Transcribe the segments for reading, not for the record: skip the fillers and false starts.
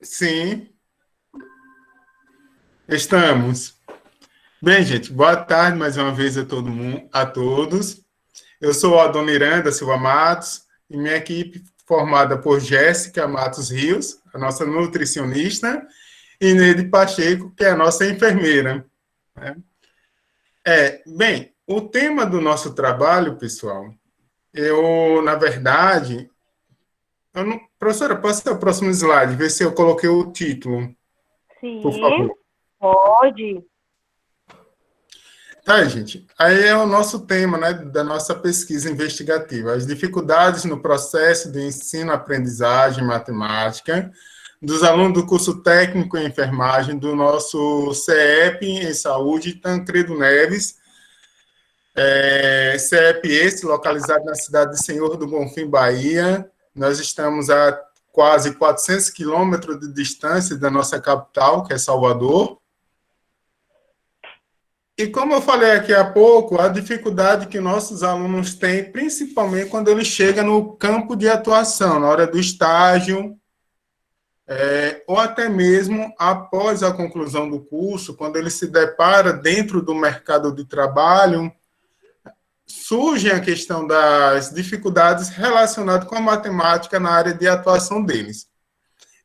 Sim, estamos. Bem, gente, boa tarde mais uma vez a todo mundo, a todos. Eu sou o Adoniran da Silva Matos e minha equipe formada por Jéssica Matos Rios, a nossa nutricionista, e Neide Pacheco, que é a nossa enfermeira. Né? Bem, o tema do nosso trabalho, pessoal, na verdade, professora, passa o próximo slide, ver se eu coloquei o título, por Sim, favor. pode. Tá, gente. Aí é o nosso tema, né, da nossa pesquisa investigativa, as dificuldades no processo de ensino-aprendizagem matemática dos alunos do curso técnico em enfermagem do nosso CEP em saúde, Tancredo Neves, CEP esse localizado na cidade de Senhor do Bonfim, Bahia. Nós estamos a quase 400 quilômetros de distância da nossa capital, que é Salvador. E como eu falei aqui há pouco, a dificuldade que nossos alunos têm, principalmente quando eles chegam no campo de atuação, na hora do estágio, ou até mesmo após a conclusão do curso, quando ele se depara dentro do mercado de trabalho, surge a questão das dificuldades relacionadas com a matemática na área de atuação deles.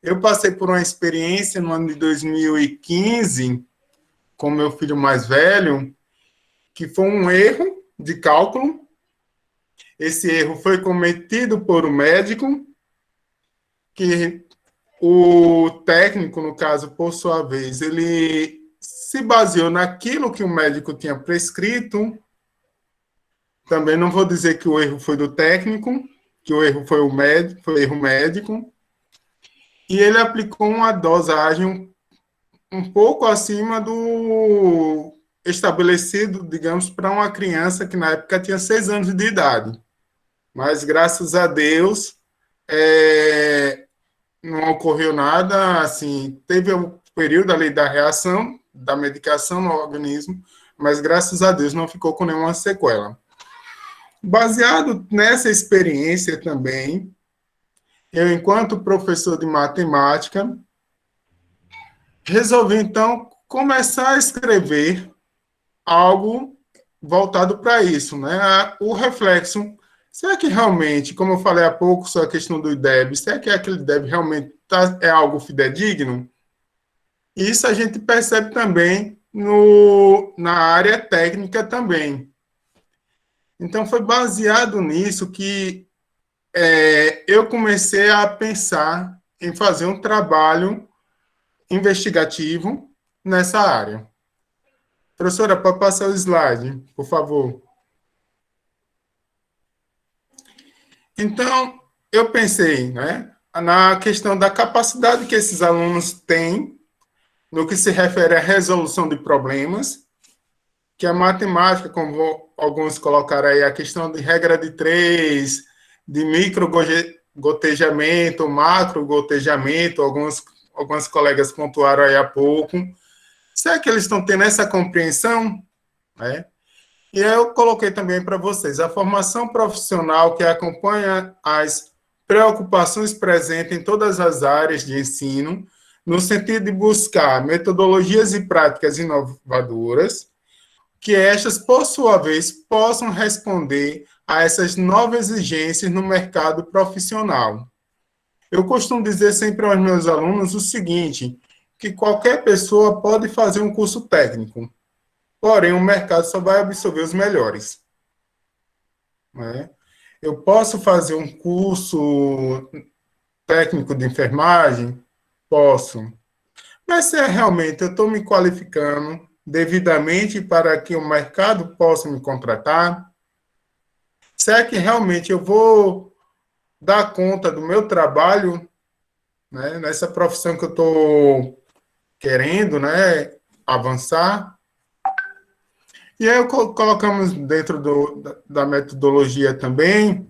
Eu passei por uma experiência no ano de 2015 com meu filho mais velho, que foi um erro de cálculo. Esse erro foi cometido por um médico, que o técnico, no caso, por sua vez, ele se baseou naquilo que o médico tinha prescrito. Também não vou dizer que o erro foi do técnico, que o erro foi o médico, foi erro médico. E ele aplicou uma dosagem um pouco acima do estabelecido, digamos, para uma criança que na época tinha 6 anos de idade. Mas, graças a Deus, não ocorreu nada, assim, teve um período ali da reação da medicação no organismo, mas, graças a Deus, não ficou com nenhuma sequela. Baseado nessa experiência também, eu, enquanto professor de matemática, resolvi, então, começar a escrever algo voltado para isso, né? O reflexo. Será que realmente, como eu falei há pouco sobre a questão do IDEB, será que aquele IDEB realmente é algo fidedigno? Isso a gente percebe também na área técnica também. Então, foi baseado nisso que eu comecei a pensar em fazer um trabalho investigativo nessa área. Professora, pode passar o slide, por favor. Então, eu pensei, né, na questão da capacidade que esses alunos têm no que se refere à resolução de problemas, que a matemática, como alguns colocaram aí, a questão de regra de três, de micro gotejamento, macro gotejamento, alguns colegas pontuaram aí há pouco. Será que eles estão tendo essa compreensão? Né? E aí eu coloquei também para vocês a formação profissional que acompanha as preocupações presentes em todas as áreas de ensino, no sentido de buscar metodologias e práticas inovadoras, que estas, por sua vez, possam responder a essas novas exigências no mercado profissional. Eu costumo dizer sempre aos meus alunos o seguinte, que qualquer pessoa pode fazer um curso técnico, porém o mercado só vai absorver os melhores. Né? Eu posso fazer um curso técnico de enfermagem? Posso. Mas se realmente eu estou me qualificando devidamente para que o mercado possa me contratar, será que realmente eu vou dar conta do meu trabalho, né, nessa profissão que eu estou querendo, né, avançar? E aí colocamos dentro da metodologia também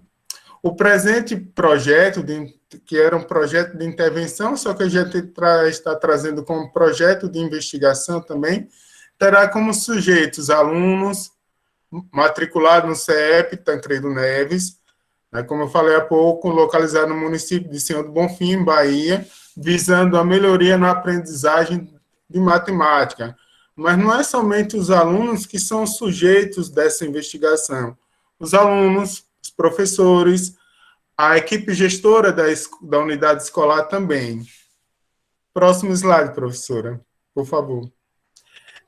o presente projeto, que era um projeto de intervenção, só que a gente está trazendo como projeto de investigação também, terá como sujeitos alunos matriculados no CEP Tancredo Neves, né, como eu falei há pouco, localizado no município de Senhor do Bonfim, Bahia, visando a melhoria na aprendizagem de matemática. Mas não é somente os alunos que são sujeitos dessa investigação. Os alunos, os professores, a equipe gestora da unidade escolar também. Próximo slide, professora, por favor.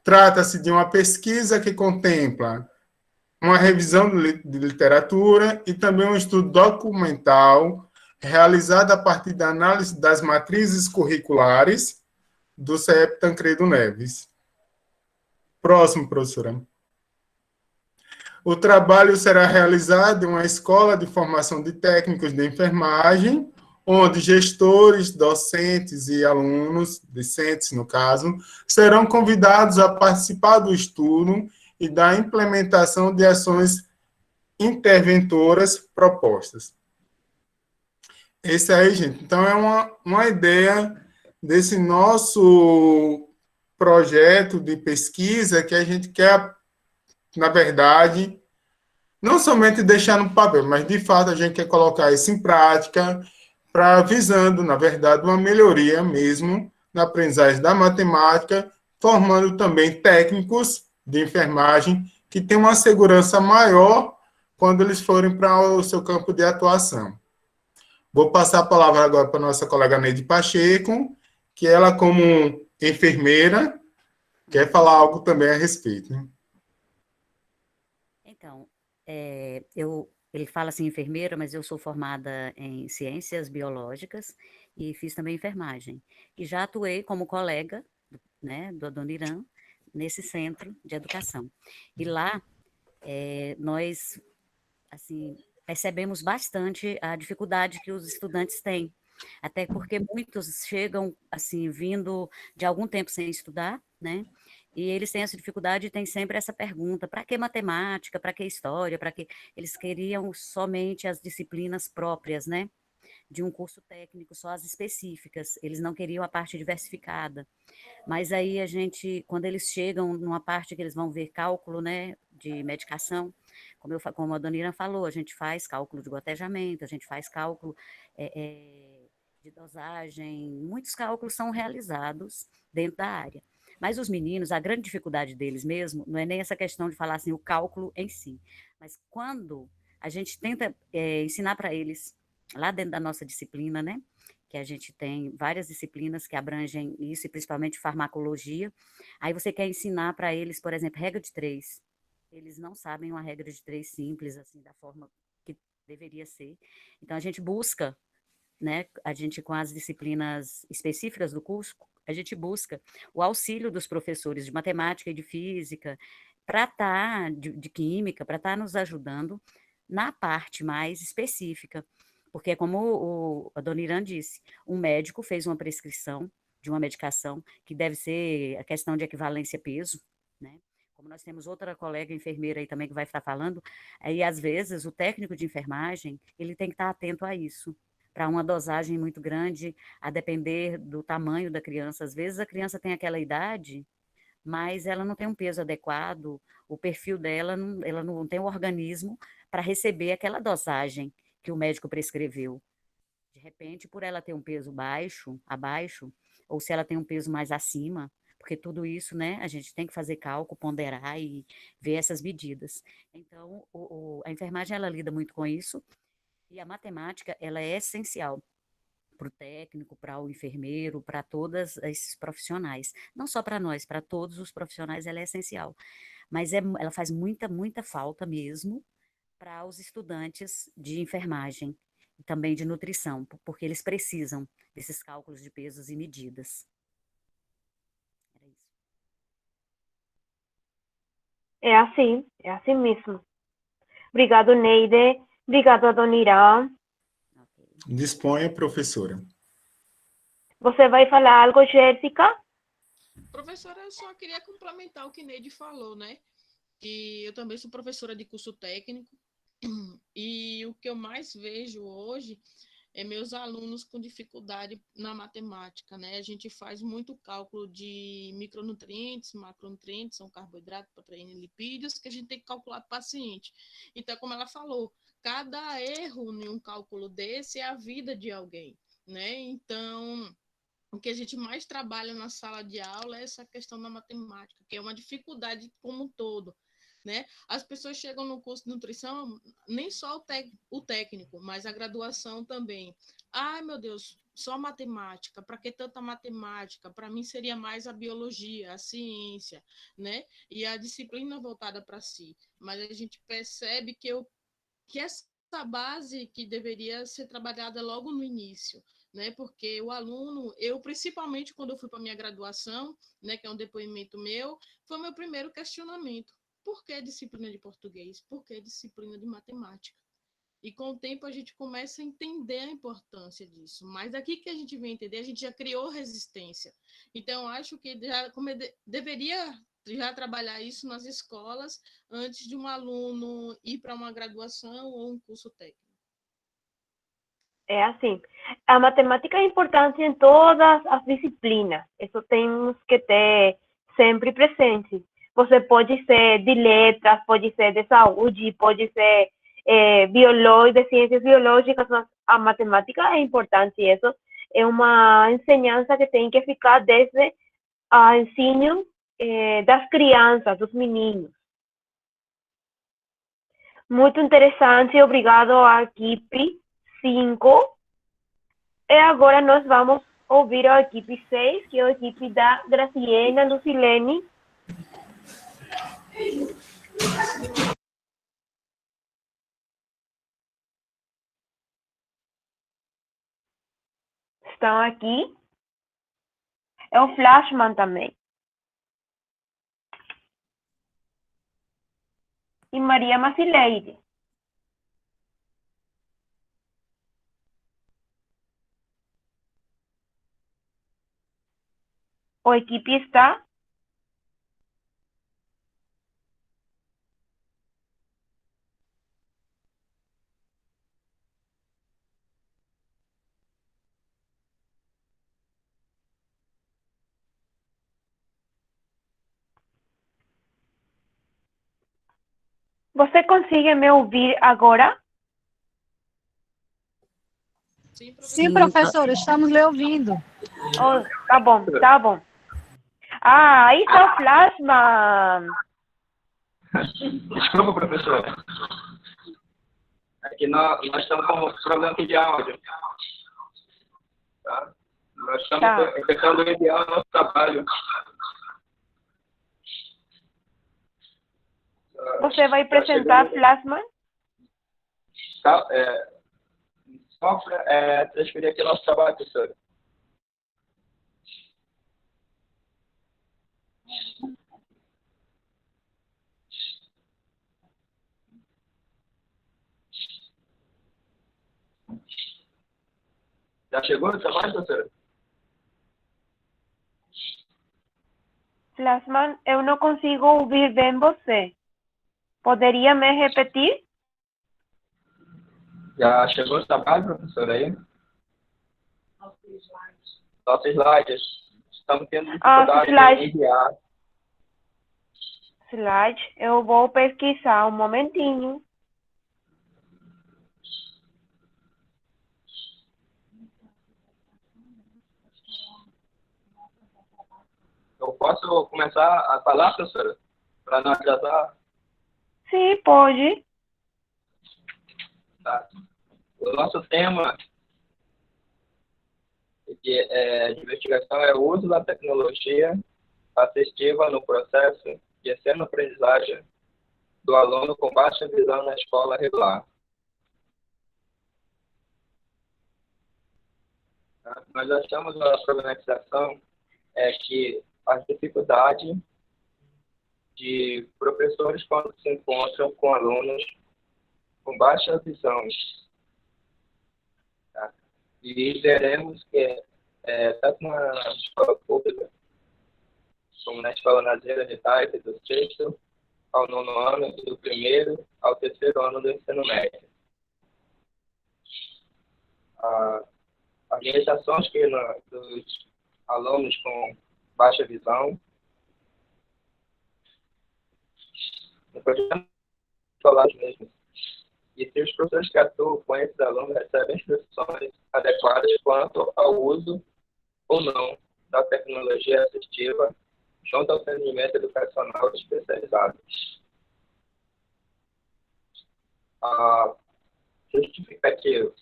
Trata-se de uma pesquisa que contempla uma revisão de literatura e também um estudo documental realizado a partir da análise das matrizes curriculares do CEP Tancredo Neves. Próximo, professora. O trabalho será realizado em uma escola de formação de técnicos de enfermagem, onde gestores, docentes e alunos, discentes no caso, serão convidados a participar do estudo e da implementação de ações interventoras propostas. Esse aí, gente, então é uma ideia desse nosso projeto de pesquisa que a gente quer, na verdade, não somente deixar no papel, mas de fato a gente quer colocar isso em prática para visando, na verdade, uma melhoria mesmo na aprendizagem da matemática, formando também técnicos de enfermagem que tenham uma segurança maior quando eles forem para o seu campo de atuação. Vou passar a palavra agora para a nossa colega Neide Pacheco, que ela, como enfermeira, quer falar algo também a respeito. Então, ele fala assim, enfermeira, mas eu sou formada em ciências biológicas e fiz também enfermagem. E já atuei como colega, né, do Adoniran, nesse centro de educação. E lá, nós, assim, percebemos bastante a dificuldade que os estudantes têm, até porque muitos chegam, assim, vindo de algum tempo sem estudar, né? E eles têm essa dificuldade e têm sempre essa pergunta: para que matemática, para que história, para que eles queriam somente as disciplinas próprias, né? De um curso técnico, só as específicas, eles não queriam a parte diversificada. Mas aí a gente, quando eles chegam numa parte que eles vão ver cálculo, né, de medicação, como a dona Irã falou, a gente faz cálculo de gotejamento, a gente faz cálculo de dosagem, muitos cálculos são realizados dentro da área. Mas os meninos, a grande dificuldade deles mesmo, não é nem essa questão de falar assim, o cálculo em si, mas quando a gente tenta ensinar para eles, lá dentro da nossa disciplina, né, que a gente tem várias disciplinas que abrangem isso, e principalmente farmacologia. Aí você quer ensinar para eles, por exemplo, regra de três. Eles não sabem uma regra de três simples, assim, da forma que deveria ser. Então, a gente busca, né, a gente com as disciplinas específicas do curso, a gente busca o auxílio dos professores de matemática e de física, para estar, de química, para estar nos ajudando na parte mais específica. Porque, como a dona Irã disse, um médico fez uma prescrição de uma medicação que deve ser a questão de equivalência peso, né? Como nós temos outra colega enfermeira aí também que vai estar falando, aí às vezes o técnico de enfermagem, ele tem que estar atento a isso, para uma dosagem muito grande, a depender do tamanho da criança. Às vezes a criança tem aquela idade, mas ela não tem um peso adequado, o perfil dela, ela não tem o organismo para receber aquela dosagem que o médico prescreveu. De repente, por ela ter um peso baixo, abaixo, ou se ela tem um peso mais acima, porque tudo isso, né, a gente tem que fazer cálculo, ponderar e ver essas medidas. Então, a enfermagem, ela lida muito com isso, e a matemática, ela é essencial para o técnico, para o enfermeiro, para todos esses profissionais. Não só para nós, para todos os profissionais ela é essencial. Mas ela faz muita, muita falta mesmo para os estudantes de enfermagem e também de nutrição, porque eles precisam desses cálculos de pesos e medidas. Era isso. É assim mesmo. Obrigado, Neide. Obrigado, Adoniran. Okay. Disponha, professora. Você vai falar algo, Jéssica? Professora, eu só queria complementar o que Neide falou, né? Que eu também sou professora de curso técnico e o que eu mais vejo hoje é meus alunos com dificuldade na matemática, né? A gente faz muito cálculo de micronutrientes, macronutrientes, são carboidratos, proteína e lipídios, que a gente tem que calcular para o paciente. Então, como ela falou, cada erro em um cálculo desse é a vida de alguém, né? Então, o que a gente mais trabalha na sala de aula é essa questão da matemática, que é uma dificuldade como um todo, né? As pessoas chegam no curso de nutrição, nem só o técnico, mas a graduação também. Ai, meu Deus, só matemática, para que tanta matemática? Para mim seria mais a biologia, a ciência, né? E a disciplina voltada para si. Mas a gente percebe que essa base que deveria ser trabalhada logo no início, né? Porque o aluno, eu principalmente quando eu fui para minha graduação, né, que é um depoimento meu, foi meu primeiro questionamento. Por que disciplina de português? Por que disciplina de matemática? E com o tempo a gente começa a entender a importância disso. Mas aqui que a gente vem entender, a gente já criou resistência. Então, acho que já deveria já trabalhar isso nas escolas antes de um aluno ir para uma graduação ou um curso técnico. É assim, a matemática é importante em todas as disciplinas. Isso temos que ter sempre presente. Você pode ser de letras, pode ser de saúde, pode ser biológico, de ciências biológicas, mas a matemática é importante. Isso é uma ensinança que tem que ficar desde o ensino das crianças, dos meninos. Muito interessante, obrigado à equipe 5. E agora nós vamos ouvir a equipe 6, que é a equipe da Graciela Lucilene. Estão aqui. É o Flashman também. E Maria Macileide. A equipe está. Você consegue me ouvir agora? Sim, professor. Sim, professora, estamos lhe ouvindo. Oh, tá bom, tá bom. Ah, aí está o Flashman. Desculpa, professora. Aqui nós estamos com um problema aqui de áudio. Tá? Nós estamos tentando enviar o nosso trabalho. Você vai apresentar, Flashman? Tá, só transferir aqui o nosso trabalho, professora. Já chegou no trabalho, professora? Flashman, eu não consigo ouvir bem você. Poderia me repetir? Já chegou no trabalho, professora, aí? Nossos slides. Estamos tendo dificuldade em enviar. Slide, eu vou pesquisar um momentinho. Eu posso começar a falar, professora? Para não atrasar? Sim, pode. Tá. O nosso tema de investigação é o uso da tecnologia assistiva no processo de ensino-aprendizagem do aluno com baixa visão na escola regular. Tá? Nós achamos a problematização que as dificuldades de professores quando se encontram com alunos com baixa visão. Tá? E veremos que, tanto na escola pública, como na escola nazeira de Taipe, do 6º ao 9º ano, e do 1º ao 3º ano do ensino médio. As limitações dos alunos com baixa visão, no projeto escolar mesmo. E se os professores que atuam com esses alunos recebem instruções adequadas quanto ao uso ou não da tecnologia assistiva junto ao atendimento educacional especializado. Justificativo.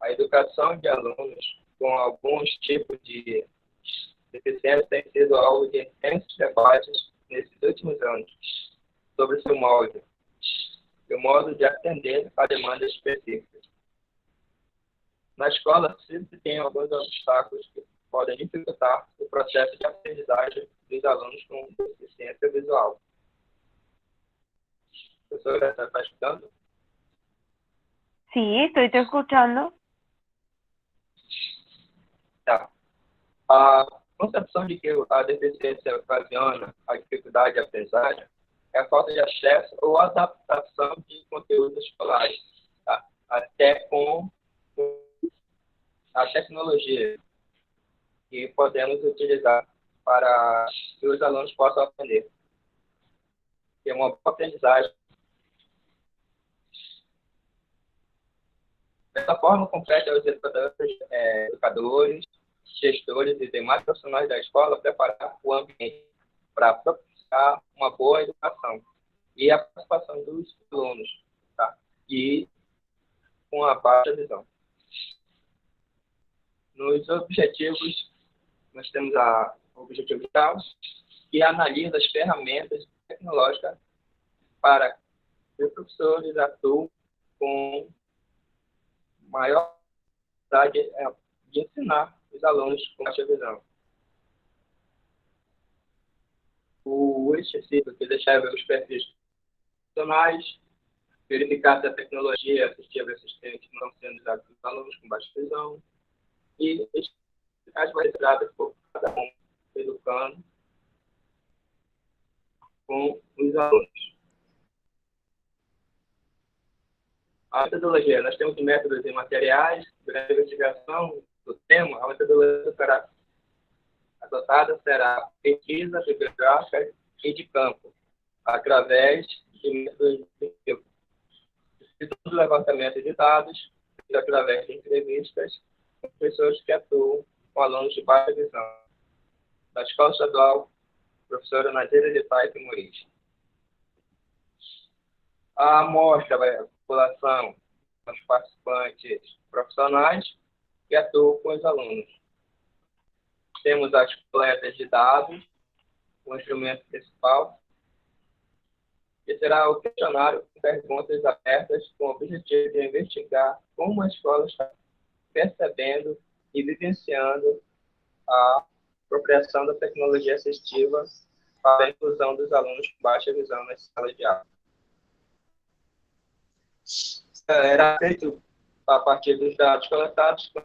A educação de alunos com alguns tipos de deficiência tem sido alvo de intensos debates nesses últimos anos sobre seu molde e o modo de atender a demandas específicas. Na escola, sempre tem alguns obstáculos que podem dificultar o processo de aprendizagem dos alunos com deficiência visual. Professora, está escutando? Sí, estoy te escuchando. Tá. A concepção de que a deficiência ocasiona a dificuldade de aprendizagem é a falta de acesso ou adaptação de conteúdos escolares, tá? Até com a tecnologia que podemos utilizar para que os alunos possam aprender. Ter uma boa aprendizagem. Dessa forma, compete aos educadores, gestores e demais profissionais da escola preparar o ambiente para propiciar uma boa educação e a participação dos alunos, tá? E com a baixa visão. Nos objetivos, nós temos o objetivo geral, que analisa as ferramentas tecnológicas para que os professores atuem com maior capacidade de ensinar os alunos com baixa visão. O específico que descreve os perfis profissionais, verificar se a tecnologia assistiva e assistente não estão sendo usadas pelos alunos com baixa visão, e as variedades por cada um, educando com os alunos. A metodologia, nós temos métodos e materiais. Durante a investigação do tema, a metodologia será adotada será pesquisa bibliográfica e de campo, através de métodos de levantamento de dados e através de entrevistas com pessoas que atuam com alunos de baixa visão. Da Escola Estadual, professora Nadira de Taife Muniz. A amostra vai a população, os participantes profissionais que atuam com os alunos. Temos as coletas de dados, o instrumento principal, que será o questionário com perguntas abertas com o objetivo de investigar como a escola está percebendo e vivenciando a apropriação da tecnologia assistiva para a inclusão dos alunos com baixa visão nas salas de aula. Era feito a partir dos dados coletados, com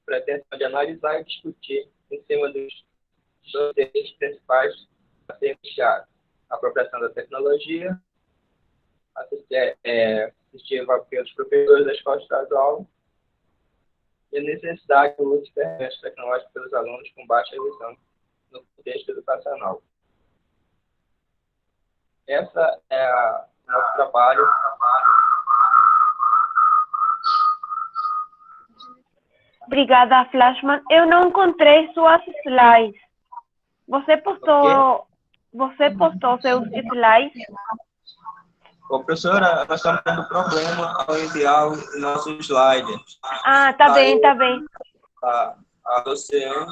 pretensão de analisar e discutir em cima dos dois eixos principais a ser investigados: a apropriação da tecnologia assistiva pelos professores da escola estadual e a necessidade do uso de ferramentas tecnológicas pelos alunos com baixa visão no contexto educacional. Essa é o nosso trabalho. Obrigada, Flashman. Eu não encontrei suas slides. Você postou seus slides? Ô, professora, nós estamos tendo problema ao enviar o nosso slide. Ah, tá bem, tá bem. A Luciana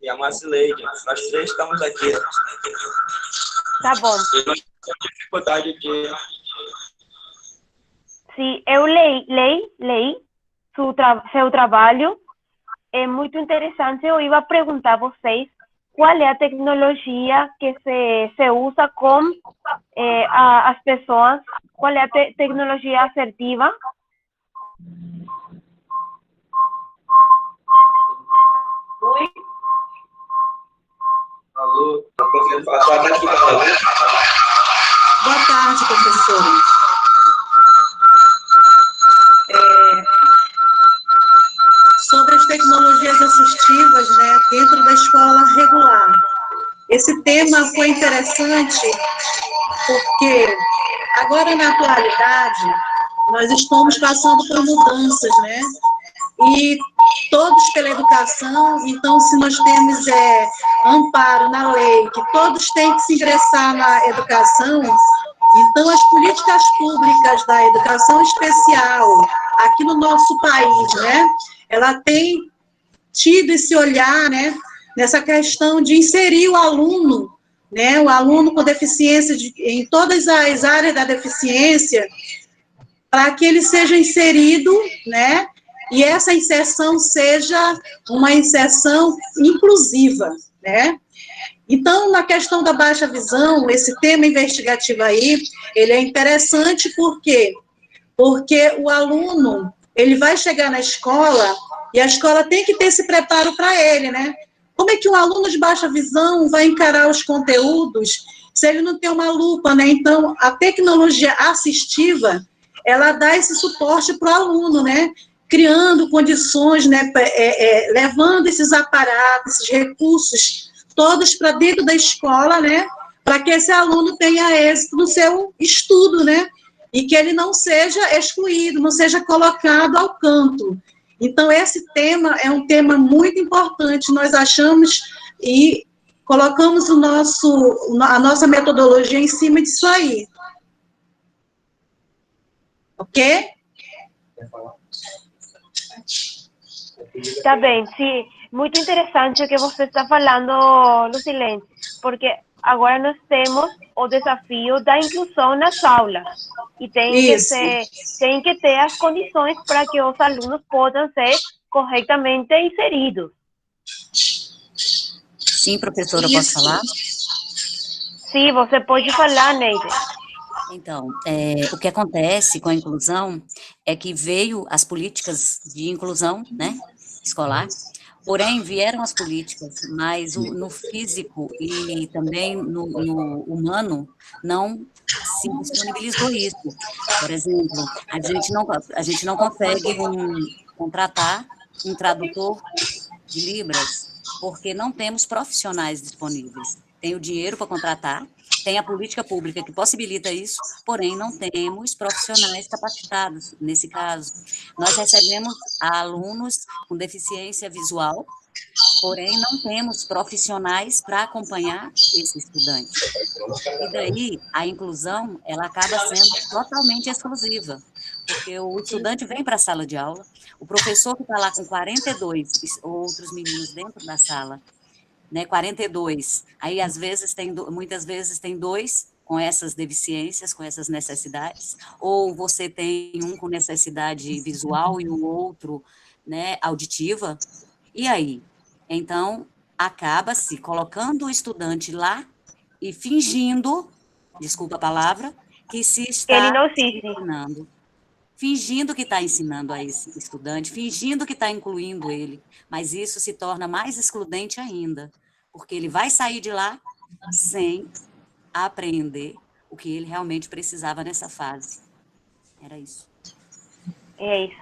e a Marcileide. Nós três estamos aqui. Tá bom. E nós temos dificuldade de... Sim, eu leí seu trabalho. É muito interessante. Eu ia perguntar a vocês qual é a tecnologia que se usa com as pessoas, qual é a tecnologia assertiva. Oi? Alô? Boa tarde, professora. Sobre as tecnologias assistivas, né, dentro da escola regular. Esse tema foi interessante porque agora, na atualidade, nós estamos passando por mudanças, né? E todos pela educação, então, se nós temos amparo na lei, que todos têm que se ingressar na educação, então as políticas públicas da educação especial, aqui no nosso país, né, ela tem tido esse olhar, né, nessa questão de inserir o aluno, né, o aluno com deficiência em todas as áreas da deficiência, para que ele seja inserido, né, e essa inserção seja uma inserção inclusiva, né. Então, na questão da baixa visão, esse tema investigativo aí, ele é interessante porque o aluno, ele vai chegar na escola e a escola tem que ter esse preparo para ele, né? Como é que um aluno de baixa visão vai encarar os conteúdos se ele não tem uma lupa, né? Então, a tecnologia assistiva, ela dá esse suporte para o aluno, né? Criando condições, né? Levando esses aparatos, esses recursos todos para dentro da escola, né? Para que esse aluno tenha êxito no seu estudo, né? E que ele não seja excluído, não seja colocado ao canto. Então, esse tema é um tema muito importante, nós achamos, e colocamos a nossa metodologia em cima disso aí. Ok? Tá bem, sim. Muito interessante o que você está falando, Lucilene, porque agora nós temos o desafio da inclusão nas aulas. E tem que ter as condições para que os alunos possam ser corretamente inseridos. Sim, professora, posso falar? Sim, você pode falar, Neide. Então, o que acontece com a inclusão é que veio as políticas de inclusão, né, escolar, porém vieram as políticas, mas no físico e também no humano não se disponibilizou isso. Por exemplo, a gente não consegue contratar um tradutor de Libras, porque não temos profissionais disponíveis. Tem o dinheiro para contratar, tem a política pública que possibilita isso, porém não temos profissionais capacitados. Nesse caso, nós recebemos alunos com deficiência visual, porém não temos profissionais para acompanhar esse estudante. E daí, a inclusão, ela acaba sendo totalmente exclusiva, porque o estudante vem para a sala de aula, o professor que está lá com 42 outros meninos dentro da sala, né, 42, aí às vezes muitas vezes tem dois com essas deficiências, com essas necessidades, ou você tem um com necessidade visual e o outro, né, auditiva, e aí? Então, acaba-se colocando o estudante lá e fingindo, desculpa a palavra, que se está Ele não existe. ensinando. Fingindo que está ensinando a esse estudante, fingindo que está incluindo ele, mas isso se torna mais excludente ainda, porque ele vai sair de lá sem aprender o que ele realmente precisava nessa fase. Era isso. É isso.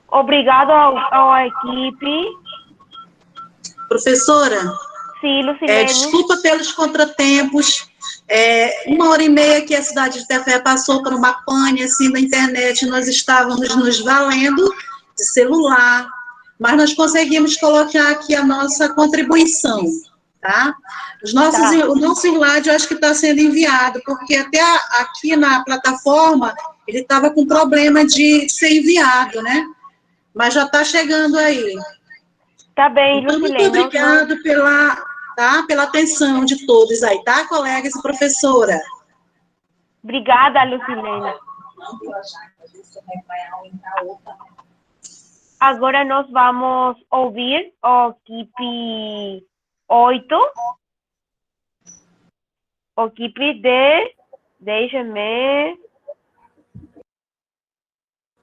Obrigado à equipe. Professora, Sim, Lucilene. desculpa pelos contratempos. 1h30 que a cidade de Tefé passou por uma pane assim na internet, nós estávamos nos valendo de celular, mas nós conseguimos colocar aqui a nossa contribuição, tá? O nosso slide eu acho que está sendo enviado, porque até aqui na plataforma ele estava com problema de ser enviado, né? Mas já está chegando aí. Tá bem, Então, Lucilene. muito obrigado pela atenção de todos aí, tá, colegas e professora? Obrigada, Lucilene. Agora nós vamos ouvir o equipe 8, o equipe deixa-me...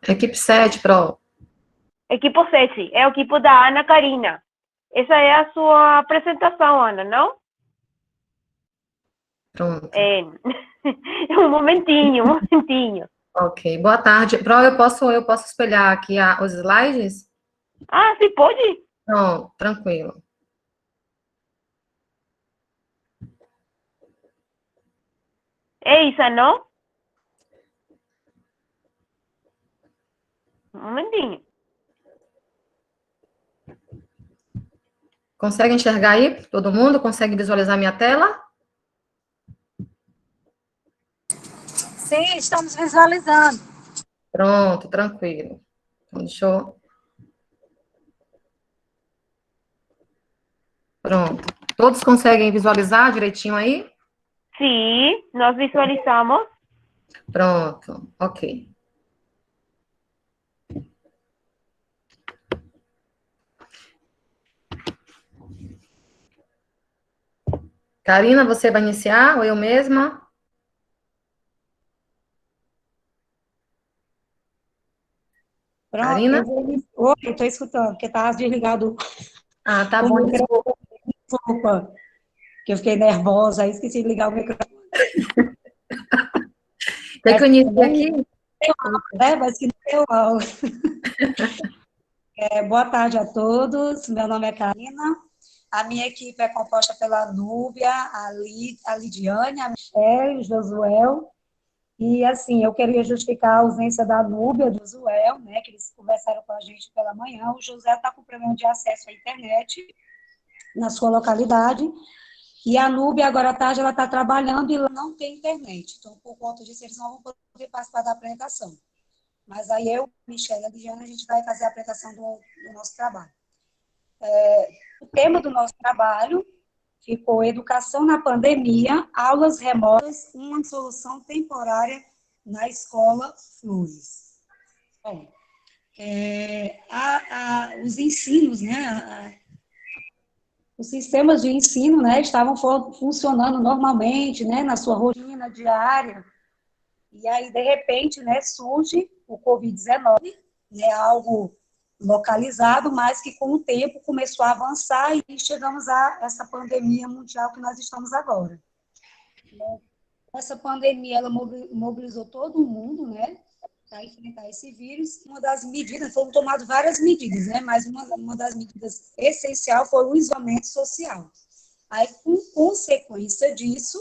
Equipe 7, Pro. Equipe 7, é o equipe da Ana Karina. Essa é a sua apresentação, Ana, não? Pronto. Um momentinho. Ok, boa tarde. Pro, eu posso espelhar aqui os slides? Ah, sim, pode? Não, tranquilo. É isso, não? Um momentinho. Consegue enxergar aí? Todo mundo consegue visualizar minha tela? Sim, estamos visualizando. Pronto, tranquilo. Então, deixa eu... Pronto. Todos conseguem visualizar direitinho aí? Sim, nós visualizamos. Pronto, ok. Karina, você vai iniciar ou eu mesma? Pronto, Karina? Oi, eu estou escutando, porque estava desligado Ah, tá o bom, microfone, desculpa. desculpa, que eu fiquei nervosa, aí esqueci de ligar o microfone. Quer que eu inicie aqui? Mas que não deu aula. Boa tarde a todos, meu nome é Karina, a minha equipe é composta pela Núbia, a Lidiane, a Michelle, o Josuel, e assim, eu queria justificar a ausência da Núbia, do Josuel, né, que eles conversaram com a gente pela manhã. O José está com problema de acesso à internet na sua localidade, e a Núbia, agora à tarde, ela está trabalhando e ela não tem internet, então, por conta disso, eles não vão poder participar da apresentação. Mas aí eu, Michelle e a Lidiane, a gente vai fazer a apresentação do nosso trabalho. O tema do nosso trabalho ficou Educação na Pandemia, Aulas Remotas, uma solução temporária na Escola Flores. Bom, os ensinos, né, os sistemas de ensino, né, estavam funcionando normalmente, né, na sua rotina diária, e aí, de repente, né, surge o Covid-19, né, algo localizado, mas que com o tempo começou a avançar e chegamos a essa pandemia mundial que nós estamos agora. Essa pandemia, ela mobilizou todo mundo, né, para enfrentar esse vírus. Uma das medidas, foram tomadas várias medidas, né, mas uma das medidas essencial foi o isolamento social. Aí, com consequência disso,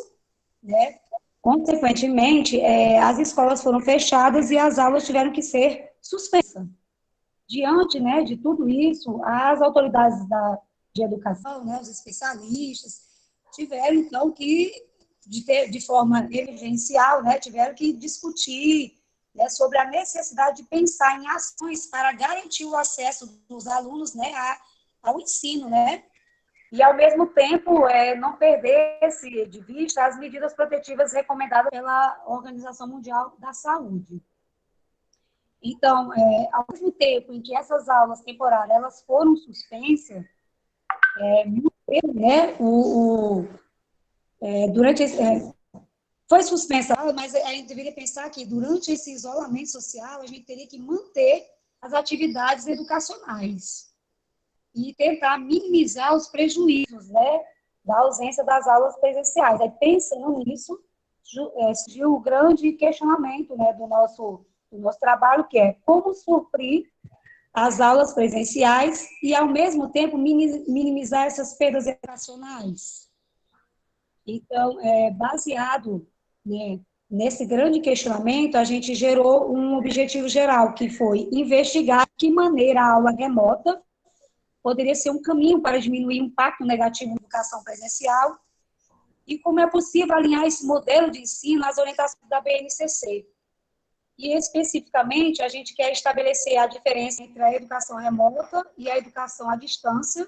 né, consequentemente, as escolas foram fechadas e as aulas tiveram que ser suspensas. Diante, né, de tudo isso, as autoridades de educação, né, os especialistas, tiveram, então, que, de forma emergencial, né, tiveram que discutir, né, sobre a necessidade de pensar em ações para garantir o acesso dos alunos, né, ao ensino, né, e, ao mesmo tempo, não perder-se de vista as medidas protetivas recomendadas pela Organização Mundial da Saúde. Então, ao mesmo tempo em que essas aulas temporárias elas foram suspensas, né, foi suspensa a aula, mas a gente deveria pensar que durante esse isolamento social a gente teria que manter as atividades educacionais e tentar minimizar os prejuízos, né, da ausência das aulas presenciais. Aí, pensando nisso, surgiu o grande questionamento, né, do nosso trabalho, que é como suprir as aulas presenciais e, ao mesmo tempo, minimizar essas perdas educacionais. Então, baseado, né, nesse grande questionamento, a gente gerou um objetivo geral, que foi investigar de que maneira a aula remota poderia ser um caminho para diminuir o impacto negativo na educação presencial e como é possível alinhar esse modelo de ensino às orientações da BNCC. E, especificamente, a gente quer estabelecer a diferença entre a educação remota e a educação à distância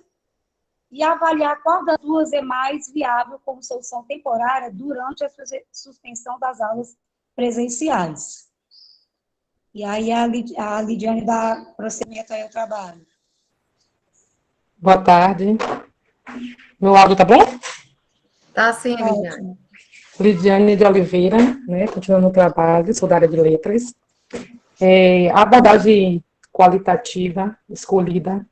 e avaliar qual das duas é mais viável como solução temporária durante a suspensão das aulas presenciais. E aí a Lidiane dá prosseguimento aí ao trabalho. Boa tarde. Meu áudio tá bom? Tá sim, Lidiane. Lidiane de Oliveira, né, continuando o trabalho, sou da área de letras. A abordagem qualitativa escolhida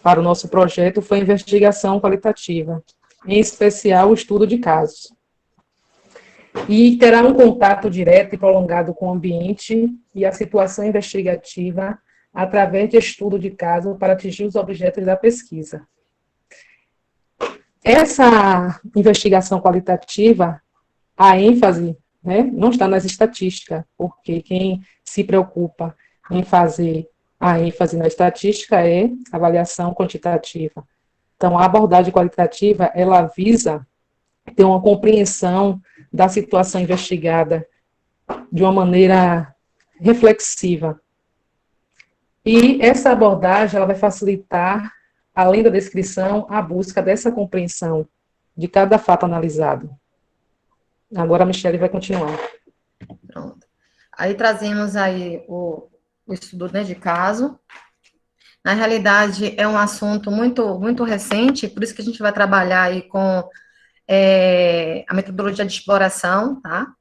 para o nosso projeto foi a investigação qualitativa, em especial o estudo de casos. E terá um contato direto e prolongado com o ambiente e a situação investigativa através de estudo de caso para atingir os objetos da pesquisa. Essa investigação qualitativa, a ênfase, né, não está nas estatísticas, porque quem se preocupa em fazer a ênfase na estatística é avaliação quantitativa. Então, a abordagem qualitativa, ela visa ter uma compreensão da situação investigada de uma maneira reflexiva. E essa abordagem, ela vai facilitar, além da descrição, a busca dessa compreensão de cada fato analisado. Agora a Michele vai continuar. Pronto. Aí trazemos aí o estudo, né, de caso. Na realidade, é um assunto muito recente, por isso que a gente vai trabalhar aí com a metodologia de exploração, tá?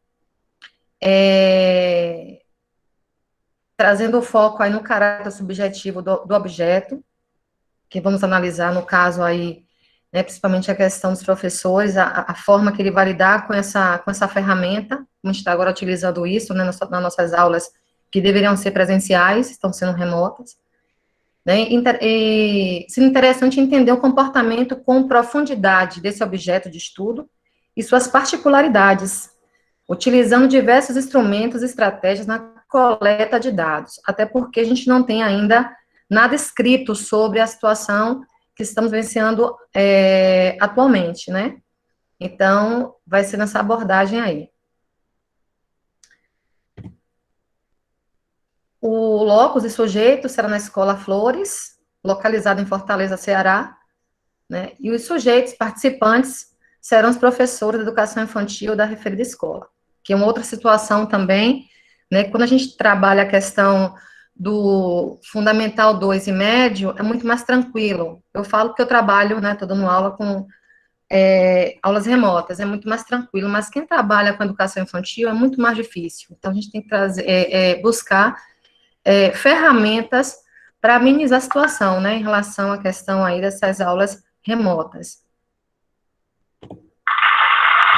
Trazendo o foco aí no caráter subjetivo do objeto, que vamos analisar, no caso aí, né, principalmente a questão dos professores, a forma que ele vai lidar com essa ferramenta, como a gente está agora utilizando isso, né, nas nossas aulas, que deveriam ser presenciais, estão sendo remotas, né, e seria interessante entender o comportamento com profundidade desse objeto de estudo e suas particularidades, utilizando diversos instrumentos e estratégias na coleta de dados, até porque a gente não tem ainda nada escrito sobre a situação que estamos vivenciando atualmente, né? Então, vai ser nessa abordagem aí. O locus e sujeito será na Escola Flores, localizado em Fortaleza, Ceará, né? E os sujeitos participantes serão os professores de educação infantil da referida escola, que é uma outra situação também, né? Quando a gente trabalha a questão do Fundamental 2 e médio, é muito mais tranquilo. Eu falo que eu trabalho, né, estou dando aula com aulas remotas, é muito mais tranquilo, mas quem trabalha com educação infantil é muito mais difícil. Então, a gente tem que buscar ferramentas para amenizar a situação, né, em relação à questão aí dessas aulas remotas.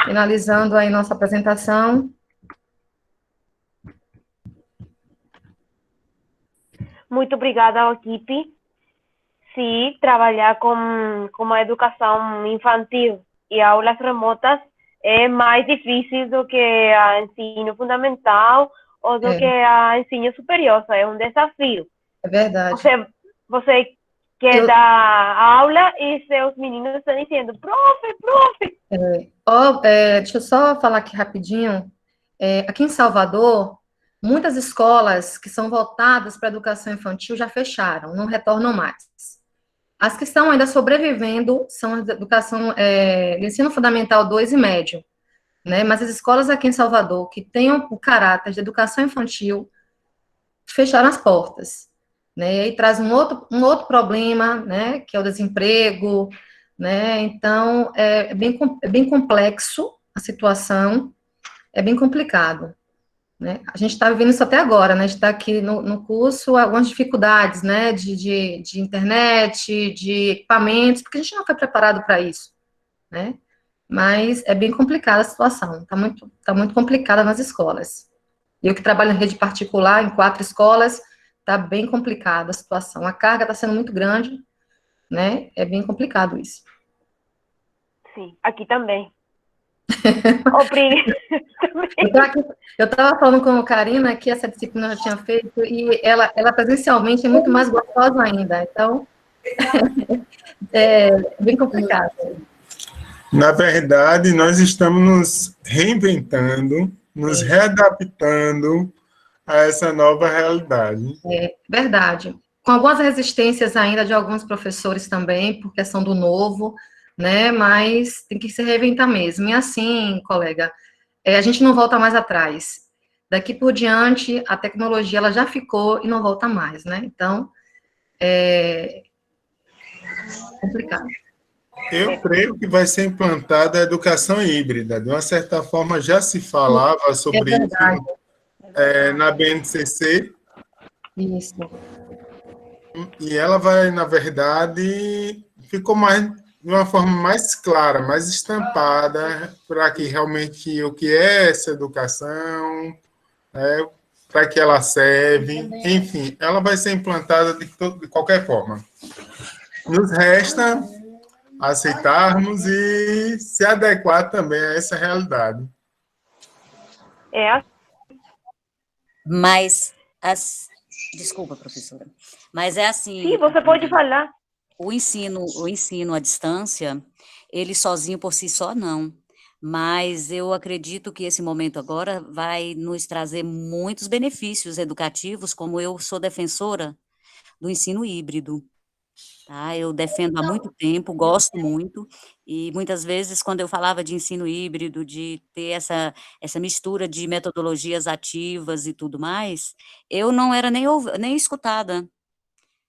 Finalizando aí nossa apresentação. Muito obrigada ao equipe. Sim, trabalhar com a educação infantil e aulas remotas é mais difícil do que a ensino fundamental ou do que a ensino superior. É um desafio. É verdade. Você quer dar aula e seus meninos estão dizendo, profe. Deixa eu só falar aqui rapidinho. Aqui em Salvador, muitas escolas que são voltadas para a educação infantil já fecharam, não retornam mais. As que estão ainda sobrevivendo são a educação, ensino fundamental 2 e médio, né? Mas as escolas aqui em Salvador, que tenham o caráter de educação infantil, fecharam as portas, né? E aí traz um outro problema, né? Que é o desemprego, né? Então, é bem complexo a situação, é bem complicado. Né? A gente está vivendo isso até agora, né? A gente está aqui no curso, algumas dificuldades, né? De internet, de equipamentos, porque a gente não foi preparado para isso, né? Mas é bem complicada a situação, tá muito complicada nas escolas. Eu que trabalho em rede particular, em 4 escolas, tá bem complicada a situação. A carga está sendo muito grande, né? É bem complicado isso. Sim, aqui também. Eu estava falando com a Karina que essa disciplina eu já tinha feito e ela presencialmente é muito mais gostosa ainda, então é bem complicado. Na verdade, nós estamos nos reinventando, nos readaptando a essa nova realidade. É verdade. Com algumas resistências ainda de alguns professores também, por questão do novo, né, mas tem que se reinventar mesmo. E assim, colega, a gente não volta mais atrás. Daqui por diante, a tecnologia ela já ficou e não volta mais, né? Então, é complicado. Eu creio que vai ser implantada a educação híbrida. De uma certa forma, já se falava sobre isso na BNCC. Isso. E ela vai, na verdade, ficou de uma forma mais clara, mais estampada, para que realmente o que é essa educação, para que ela serve, enfim, ela vai ser implantada de qualquer forma. Nos resta aceitarmos e se adequar também a essa realidade. Mas Desculpa, professora. Mas é assim... Sim, você pode falar. O ensino à distância, ele sozinho por si só, não. Mas eu acredito que esse momento agora vai nos trazer muitos benefícios educativos, como eu sou defensora do ensino híbrido. Tá? Eu defendo há muito tempo, gosto muito, e muitas vezes, quando eu falava de ensino híbrido, de ter essa mistura de metodologias ativas e tudo mais, eu não era nem escutada.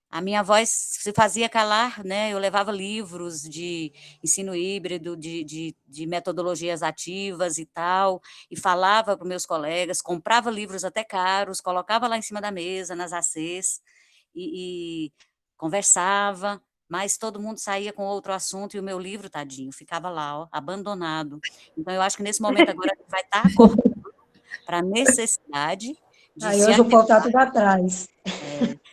A minha voz se fazia calar, né? Eu levava livros de ensino híbrido, de metodologias ativas e tal, e falava para os meus colegas, comprava livros até caros, colocava lá em cima da mesa, nas ACs, e conversava, mas todo mundo saía com outro assunto, e o meu livro, tadinho, ficava lá, ó, abandonado. Então, eu acho que nesse momento agora a gente vai estar acordando para a necessidade de Aí se hoje o povo está tudo atrás.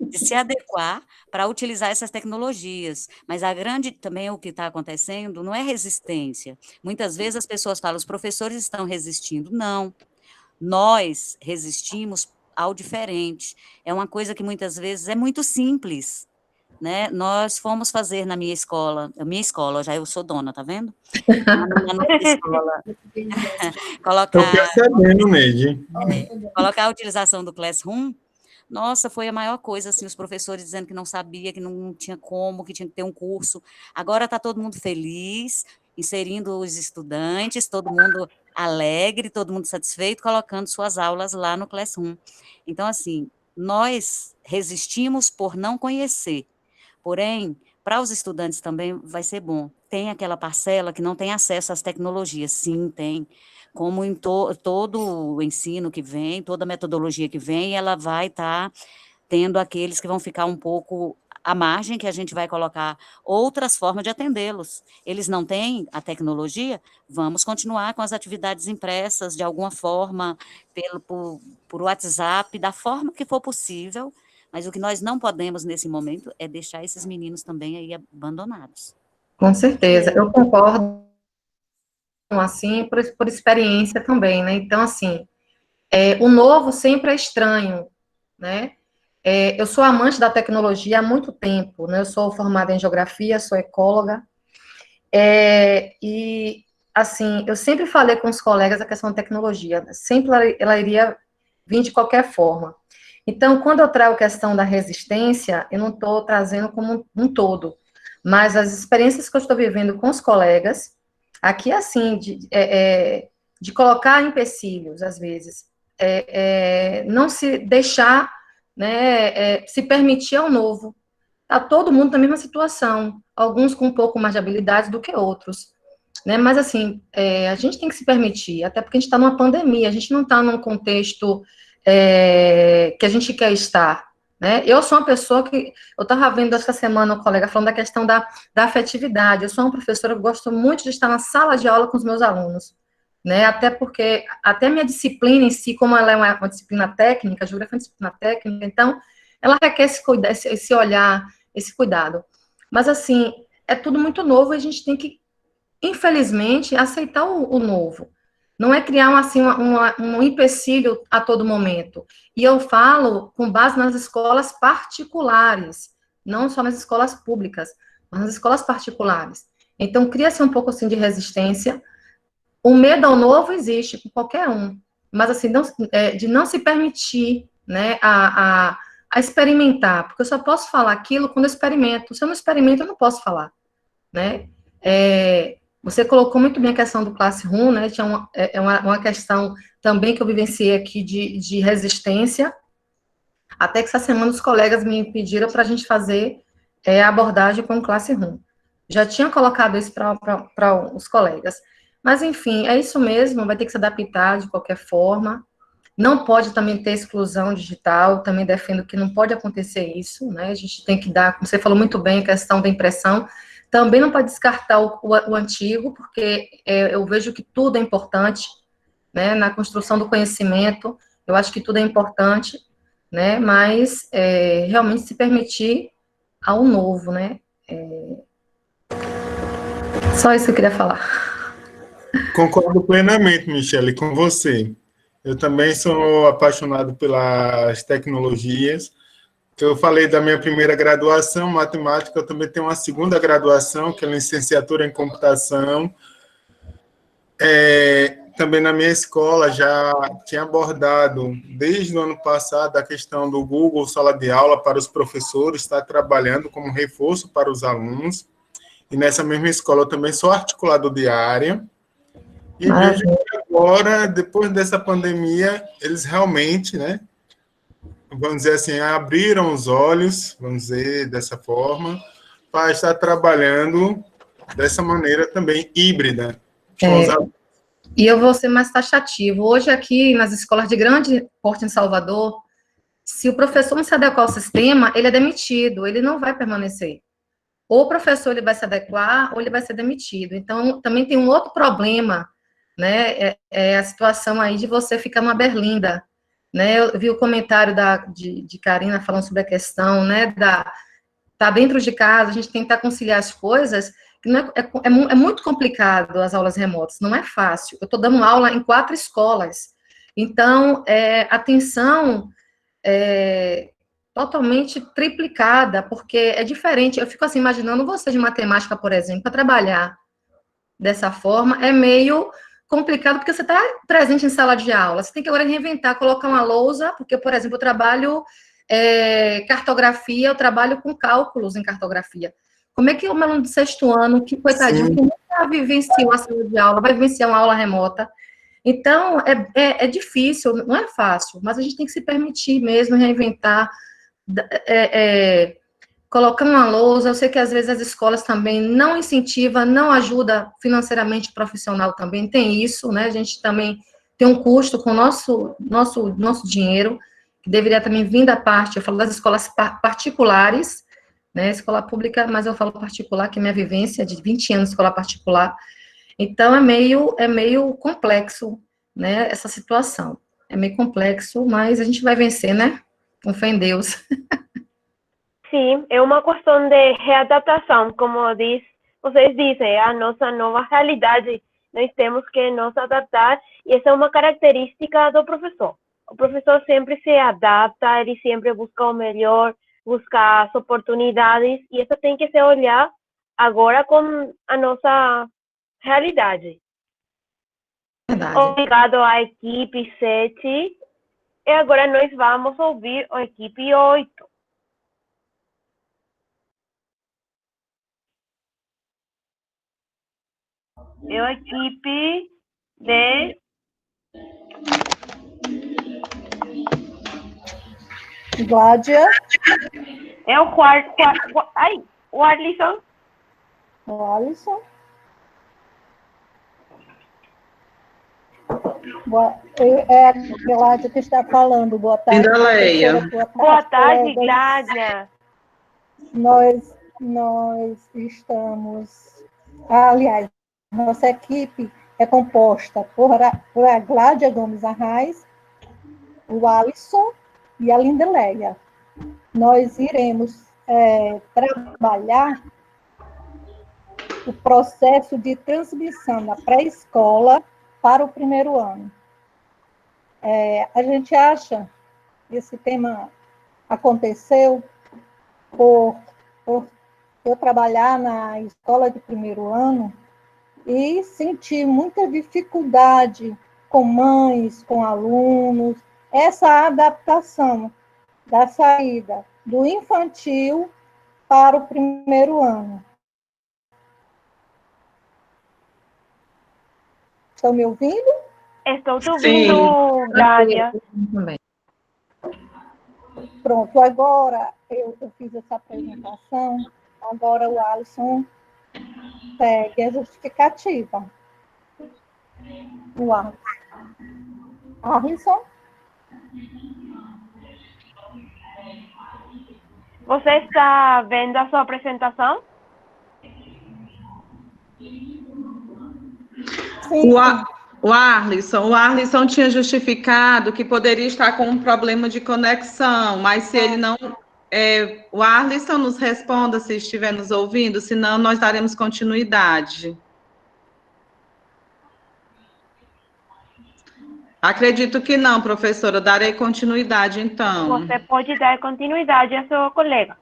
de se adequar para utilizar essas tecnologias. Mas a grande, também o que está acontecendo, não é resistência. Muitas vezes as pessoas falam, os professores estão resistindo. Não, nós resistimos ao diferente. É uma coisa que muitas vezes é muito simples, né? Nós fomos fazer na minha escola, já eu sou dona, tá vendo? Na nossa escola, Estou percebendo, Neide. colocar a utilização do Classroom. Nossa, foi a maior coisa, assim, os professores dizendo que não sabia, que não tinha como, que tinha que ter um curso. Agora está todo mundo feliz, inserindo os estudantes, todo mundo alegre, todo mundo satisfeito, colocando suas aulas lá no Classroom. Então, assim, nós resistimos por não conhecer. Porém, para os estudantes também vai ser bom. Tem aquela parcela que não tem acesso às tecnologias. Sim, tem. Como em todo o ensino que vem, toda a metodologia que vem, ela vai estar tendo aqueles que vão ficar um pouco à margem, que a gente vai colocar outras formas de atendê-los. Eles não têm a tecnologia, vamos continuar com as atividades impressas, de alguma forma, por WhatsApp, da forma que for possível, mas o que nós não podemos, nesse momento, é deixar esses meninos também aí abandonados. Com certeza, eu concordo, assim, por experiência também, né? Então, assim, o novo sempre é estranho, né? Eu sou amante da tecnologia há muito tempo, né? Eu sou formada em geografia, sou ecóloga, e, assim, eu sempre falei com os colegas a questão da tecnologia, sempre ela iria vir de qualquer forma. Então, quando eu trago a questão da resistência, eu não estou trazendo como um todo, mas as experiências que eu estou vivendo com os colegas, aqui, assim, de colocar empecilhos, às vezes, não se deixar, né, se permitir ao novo. Está todo mundo na mesma situação, alguns com um pouco mais de habilidade do que outros, né, mas, assim, a gente tem que se permitir, até porque a gente está numa pandemia, a gente não está num contexto que a gente quer estar, né? Eu sou uma pessoa que, eu estava vendo essa semana um colega falando da questão da afetividade, eu sou uma professora que gosto muito de estar na sala de aula com os meus alunos, né? Até porque, até a minha disciplina em si, como ela é uma disciplina técnica, a geografia é uma disciplina técnica, então, ela requer esse olhar, esse cuidado. Mas, assim, é tudo muito novo e a gente tem que, infelizmente, aceitar o novo. Não é criar, assim, um empecilho a todo momento. E eu falo com base nas escolas particulares, não só nas escolas públicas, mas nas escolas particulares. Então, cria-se um pouco, assim, de resistência. O medo ao novo existe com qualquer um, mas, assim, de não se permitir, né, a experimentar, porque eu só posso falar aquilo quando eu experimento. Se eu não experimento, eu não posso falar, né? Você colocou muito bem a questão do Classroom, né? Tinha uma questão também que eu vivenciei aqui de resistência, até que essa semana os colegas me pediram para a gente fazer a abordagem com o Classroom. Já tinha colocado isso para os colegas. Mas, enfim, é isso mesmo, vai ter que se adaptar de qualquer forma. Não pode também ter exclusão digital, também defendo que não pode acontecer isso, né? A gente tem que dar, como você falou muito bem, a questão da impressão. Também não pode descartar o antigo, porque eu vejo que tudo é importante, né, na construção do conhecimento, eu acho que tudo é importante, né, mas realmente se permitir ao novo, né. Só isso que eu queria falar. Concordo plenamente, Michele, com você. Eu também sou apaixonado pelas tecnologias, Eu falei da minha primeira graduação, matemática, eu também tenho uma segunda graduação, que é licenciatura em computação. Também na minha escola já tinha abordado, desde o ano passado, a questão do Google Sala de Aula para os professores, estar trabalhando como reforço para os alunos. E nessa mesma escola eu também sou articulador de área. E vejo que agora, depois dessa pandemia, eles realmente, né, vamos dizer assim, abriram os olhos, vamos dizer dessa forma, para estar trabalhando dessa maneira também híbrida. E eu vou ser mais taxativo. Hoje, aqui nas escolas de grande porte em Salvador, se o professor não se adequar ao sistema, ele é demitido, ele não vai permanecer. Ou o professor ele vai se adequar, ou ele vai ser demitido. Então, também tem um outro problema, né? É a situação aí de você ficar numa berlinda, né? Eu vi o comentário de Karina falando sobre a questão, né? Tá dentro de casa, a gente tentar conciliar as coisas, que não é muito complicado as aulas remotas, não é fácil. Eu estou dando aula em 4 escolas, então, a atenção totalmente triplicada, porque é diferente. Eu fico assim, imaginando você de matemática, por exemplo, para trabalhar dessa forma, é meio complicado, porque você está presente em sala de aula, você tem que agora reinventar, colocar uma lousa, porque, por exemplo, eu trabalho cartografia, eu trabalho com cálculos em cartografia. Como é que o aluno do 6º ano, que coitadinho, que nunca vivenciou a sala de aula, vai vivenciar uma aula remota? Então, é difícil, não é fácil, mas a gente tem que se permitir mesmo reinventar, colocar uma lousa. Eu sei que às vezes as escolas também não incentivam, não ajuda financeiramente o profissional também, tem isso, né? A gente também tem um custo com o nosso dinheiro, que deveria também vir da parte, eu falo das escolas particulares, né? Escola pública, mas eu falo particular, que é minha vivência de 20 anos de escola particular. Então, é meio complexo, né, essa situação. É meio complexo, mas a gente vai vencer, né? Com fé em Deus. Sim, é uma questão de readaptação, como vocês dizem, a nossa nova realidade. Nós temos que nos adaptar, e essa é uma característica do professor. O professor sempre se adapta, ele sempre busca o melhor, busca as oportunidades, e isso tem que se olhar agora com a nossa realidade. Verdade. Obrigado à equipe 7, e agora nós vamos ouvir a equipe 8. É a equipe de... Gládia. É o o Arlisson. O Alisson. É a Gládia que está falando. Boa tarde. Indaleia. Boa tarde, Gládia. Nós estamos... aliás, nossa equipe é composta por a Gládia Gomes Arraes, o Alisson e a Lindeleia. Nós iremos trabalhar o processo de transmissão da pré-escola para o 1º ano. A gente acha que esse tema aconteceu por eu trabalhar na escola de 1º ano e sentir muita dificuldade com mães, com alunos, essa adaptação da saída do infantil para o 1º ano. Estão me ouvindo? Estou te ouvindo, Gládia. Pronto, agora eu fiz essa apresentação, agora o Alisson segue a justificativa. O Alisson? Você está vendo a sua apresentação? Sim. O Arlisson tinha justificado que poderia estar com um problema de conexão, mas se ele não... o Arlisson nos responda se estiver nos ouvindo, senão nós daremos continuidade. Acredito que não, professora. Darei continuidade, então. Você pode dar continuidade a seu colega.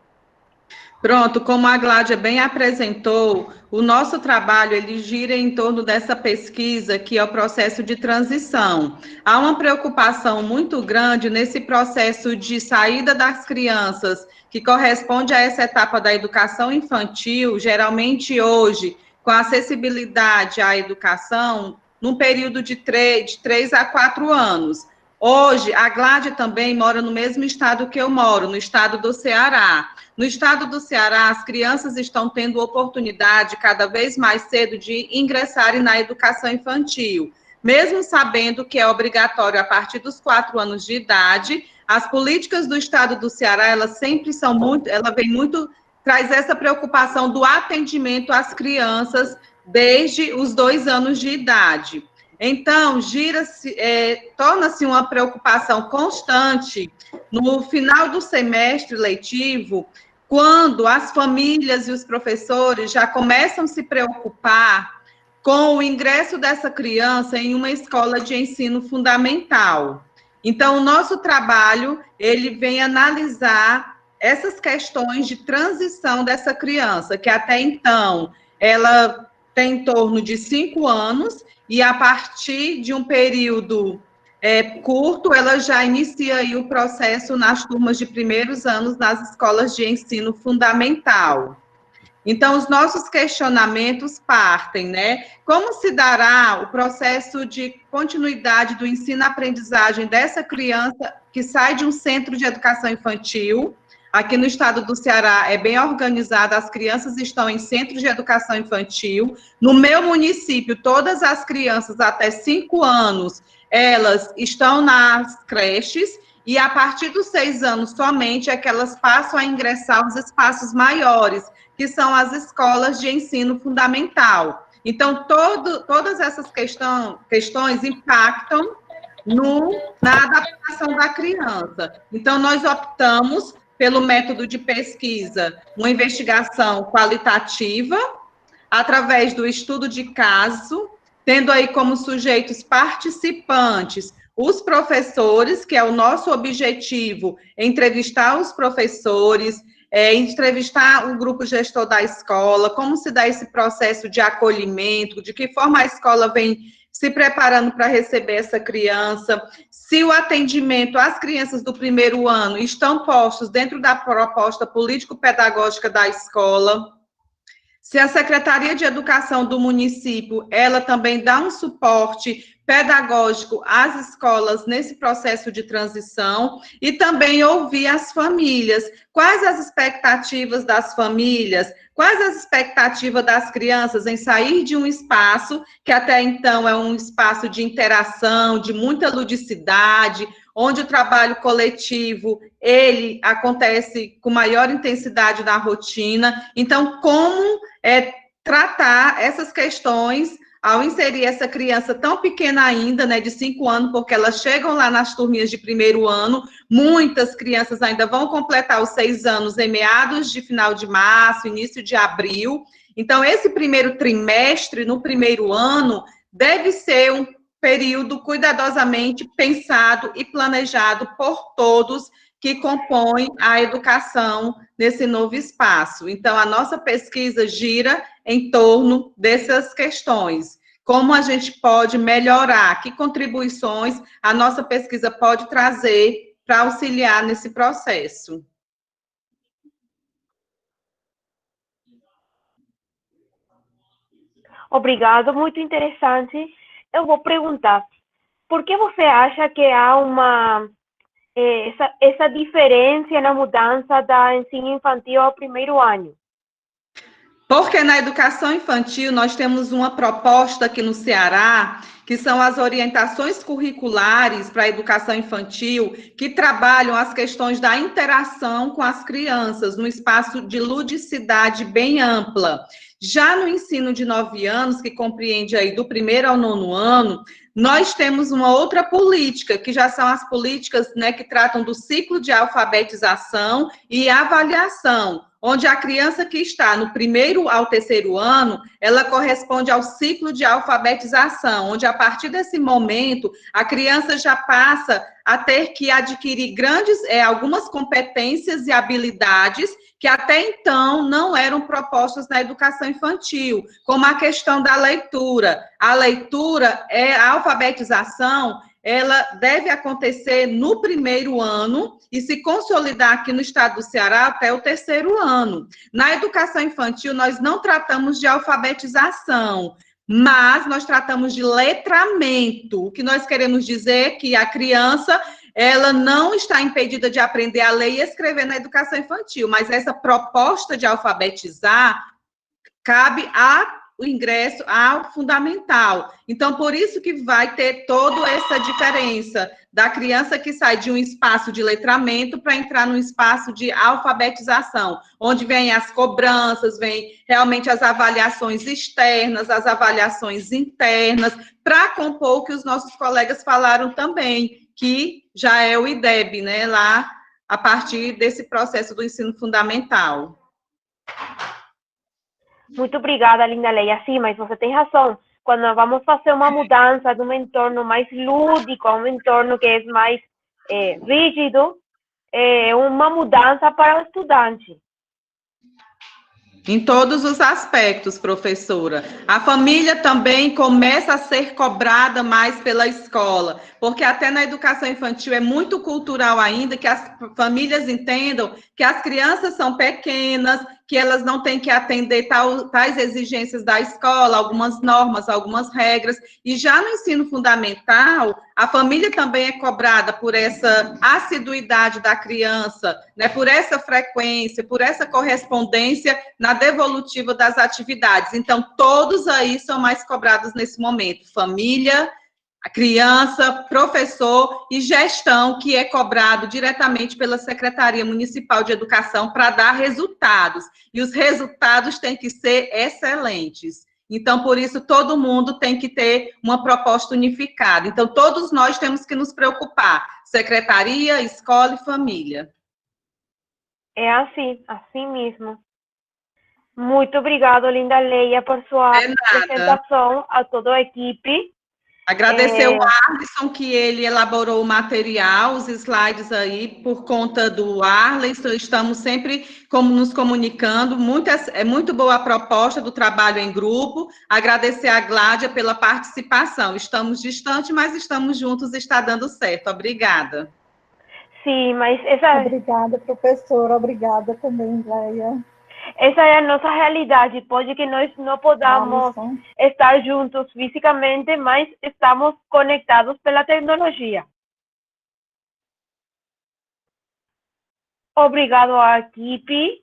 Pronto, como a Gláudia bem apresentou, o nosso trabalho ele gira em torno dessa pesquisa, que é o processo de transição. Há uma preocupação muito grande nesse processo de saída das crianças, que corresponde a essa etapa da educação infantil, geralmente hoje, com acessibilidade à educação, num período de 3 a 4 anos. Hoje, a Gláudia também mora no mesmo estado que eu moro, no estado do Ceará. No estado do Ceará, as crianças estão tendo oportunidade cada vez mais cedo de ingressarem na educação infantil. Mesmo sabendo que é obrigatório a partir dos 4 anos de idade, as políticas do estado do Ceará, elas sempre são muito, ela vem muito, traz essa preocupação do atendimento às crianças desde os 2 anos de idade. Então, torna-se uma preocupação constante no final do semestre letivo, quando as famílias e os professores já começam a se preocupar com o ingresso dessa criança em uma escola de ensino fundamental. Então, o nosso trabalho, ele vem analisar essas questões de transição dessa criança, que até então, ela tem em torno de 5 anos, e a partir de um período curto, ela já inicia aí o processo nas turmas de primeiros anos nas escolas de ensino fundamental. Então, os nossos questionamentos partem, né? Como se dará o processo de continuidade do ensino-aprendizagem dessa criança que sai de um centro de educação infantil? Aqui no estado do Ceará é bem organizado, as crianças estão em centros de educação infantil. No meu município, todas as crianças até 5 anos, elas estão nas creches, e a partir dos 6 anos somente é que elas passam a ingressar nos espaços maiores, que são as escolas de ensino fundamental. Então, todas essas questões impactam na adaptação da criança. Então, nós optamos pelo método de pesquisa, uma investigação qualitativa, através do estudo de caso, tendo aí como sujeitos participantes os professores, que é o nosso objetivo, entrevistar os professores, entrevistar o grupo gestor da escola, como se dá esse processo de acolhimento, de que forma a escola vem se preparando para receber essa criança, se o atendimento às crianças do primeiro ano estão postos dentro da proposta político-pedagógica da escola, se a Secretaria de Educação do município, ela também dá um suporte pedagógico às escolas nesse processo de transição, e também ouvir as famílias, quais as expectativas das famílias, quais as expectativas das crianças em sair de um espaço, que até então é um espaço de interação, de muita ludicidade, onde o trabalho coletivo, ele acontece com maior intensidade na rotina. Então, como tratar essas questões ao inserir essa criança tão pequena ainda, né, de 5 anos, porque elas chegam lá nas turminhas de primeiro ano, muitas crianças ainda vão completar os 6 anos em meados de final de março, início de abril. Então, esse primeiro trimestre, no primeiro ano, deve ser um período cuidadosamente pensado e planejado por todos que compõem a educação nesse novo espaço. Então, a nossa pesquisa gira em torno dessas questões. Como a gente pode melhorar, que contribuições a nossa pesquisa pode trazer para auxiliar nesse processo. Obrigado, muito interessante. Eu vou perguntar, por que você acha que há essa diferença na mudança da ensino infantil ao primeiro ano? Porque na educação infantil nós temos uma proposta aqui no Ceará, que são as orientações curriculares para a educação infantil, que trabalham as questões da interação com as crianças, no espaço de ludicidade bem ampla. Já no ensino de 9 anos, que compreende aí do 1º ao 9º ano, nós temos uma outra política, que já são as políticas, né, que tratam do ciclo de alfabetização e avaliação, onde a criança que está no primeiro ao terceiro ano, ela corresponde ao ciclo de alfabetização, onde a partir desse momento a criança já passa a ter que adquirir algumas competências e habilidades que até então não eram propostas na educação infantil, como a questão da leitura. A leitura, a alfabetização, ela deve acontecer no primeiro ano e se consolidar aqui no estado do Ceará até o terceiro ano. Na educação infantil, nós não tratamos de alfabetização, mas nós tratamos de letramento. O que nós queremos dizer é que a criança, ela não está impedida de aprender a ler e escrever na educação infantil, mas essa proposta de alfabetizar cabe o ingresso ao fundamental. Então, por isso que vai ter toda essa diferença da criança que sai de um espaço de letramento para entrar num espaço de alfabetização, onde vem as cobranças, vem realmente as avaliações externas, as avaliações internas, para compor o que os nossos colegas falaram também, que já é o IDEB, né, lá a partir desse processo do ensino fundamental. Muito obrigada, linda Leia. Sim, mas você tem razão. Quando vamos fazer uma mudança de um entorno mais lúdico a um entorno que é mais rígido, é uma mudança para o estudante. Em todos os aspectos, professora. A família também começa a ser cobrada mais pela escola, porque até na educação infantil é muito cultural ainda que as famílias entendam que as crianças são pequenas, que elas não têm que atender tais exigências da escola, algumas normas, algumas regras. E já no ensino fundamental, a família também é cobrada por essa assiduidade da criança, né, por essa frequência, por essa correspondência na devolutiva das atividades. Então, todos aí são mais cobrados nesse momento. Família, a criança, professor e gestão, que é cobrado diretamente pela Secretaria Municipal de Educação para dar resultados. E os resultados têm que ser excelentes. Então, por isso, todo mundo tem que ter uma proposta unificada. Então, todos nós temos que nos preocupar. Secretaria, escola e família. É assim mesmo. Muito obrigado, linda Leia, por sua apresentação a toda a equipe. Agradecer o Arlisson, que ele elaborou o material, os slides aí, por conta do Arlisson, estamos sempre nos comunicando, é muito boa a proposta do trabalho em grupo, agradecer a Gládia pela participação, estamos distantes, mas estamos juntos e está dando certo, obrigada. Sim, mas Obrigada, professora, obrigada também, Leia. Essa é a nossa realidade. Pode que nós não podamos estar juntos fisicamente, mas estamos conectados pela tecnologia. Obrigado à equipe.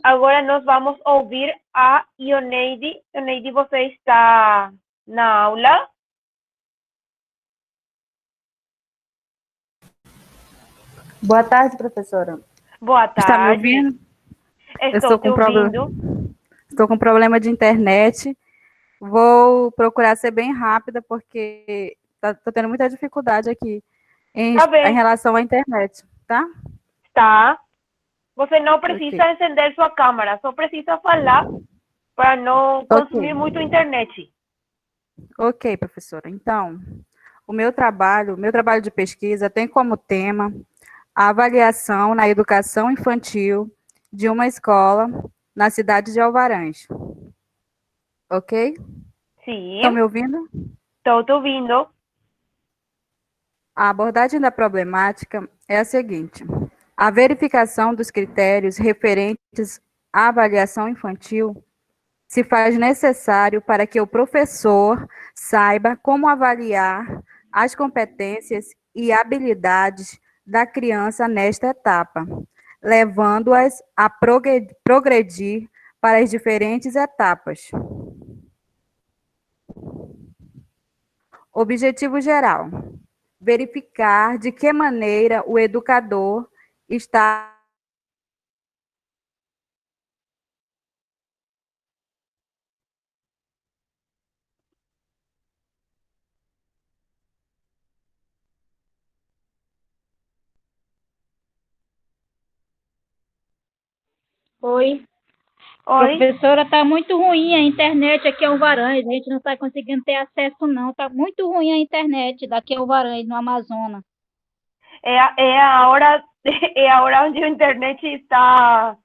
Agora nós vamos ouvir a Ioneide. Ioneide, você está na aula? Boa tarde, professora. Boa tarde. Está me ouvindo? Estou te ouvindo. Estou com problema de internet. Vou procurar ser bem rápida, porque estou tendo muita dificuldade aqui em relação à internet, tá? Tá. Você não precisa acender sua câmera, só precisa falar para não consumir muito a internet. Ok, professora. Então, o meu trabalho de pesquisa tem como tema a avaliação na educação infantil de uma escola na cidade de Alvarães. Ok? Sim. Estão me ouvindo? Estou te ouvindo. A abordagem da problemática é a seguinte: a verificação dos critérios referentes à avaliação infantil se faz necessário para que o professor saiba como avaliar as competências e habilidades da criança nesta etapa, levando-as a progredir para as diferentes etapas. Objetivo geral: verificar de que maneira o educador está Oi. Oi. Professora, tá muito ruim a internet aqui em Alvarães. A gente não está conseguindo ter acesso, não. Tá muito ruim a internet daqui em Alvarães, no Amazonas. É a hora, é a hora onde a internet está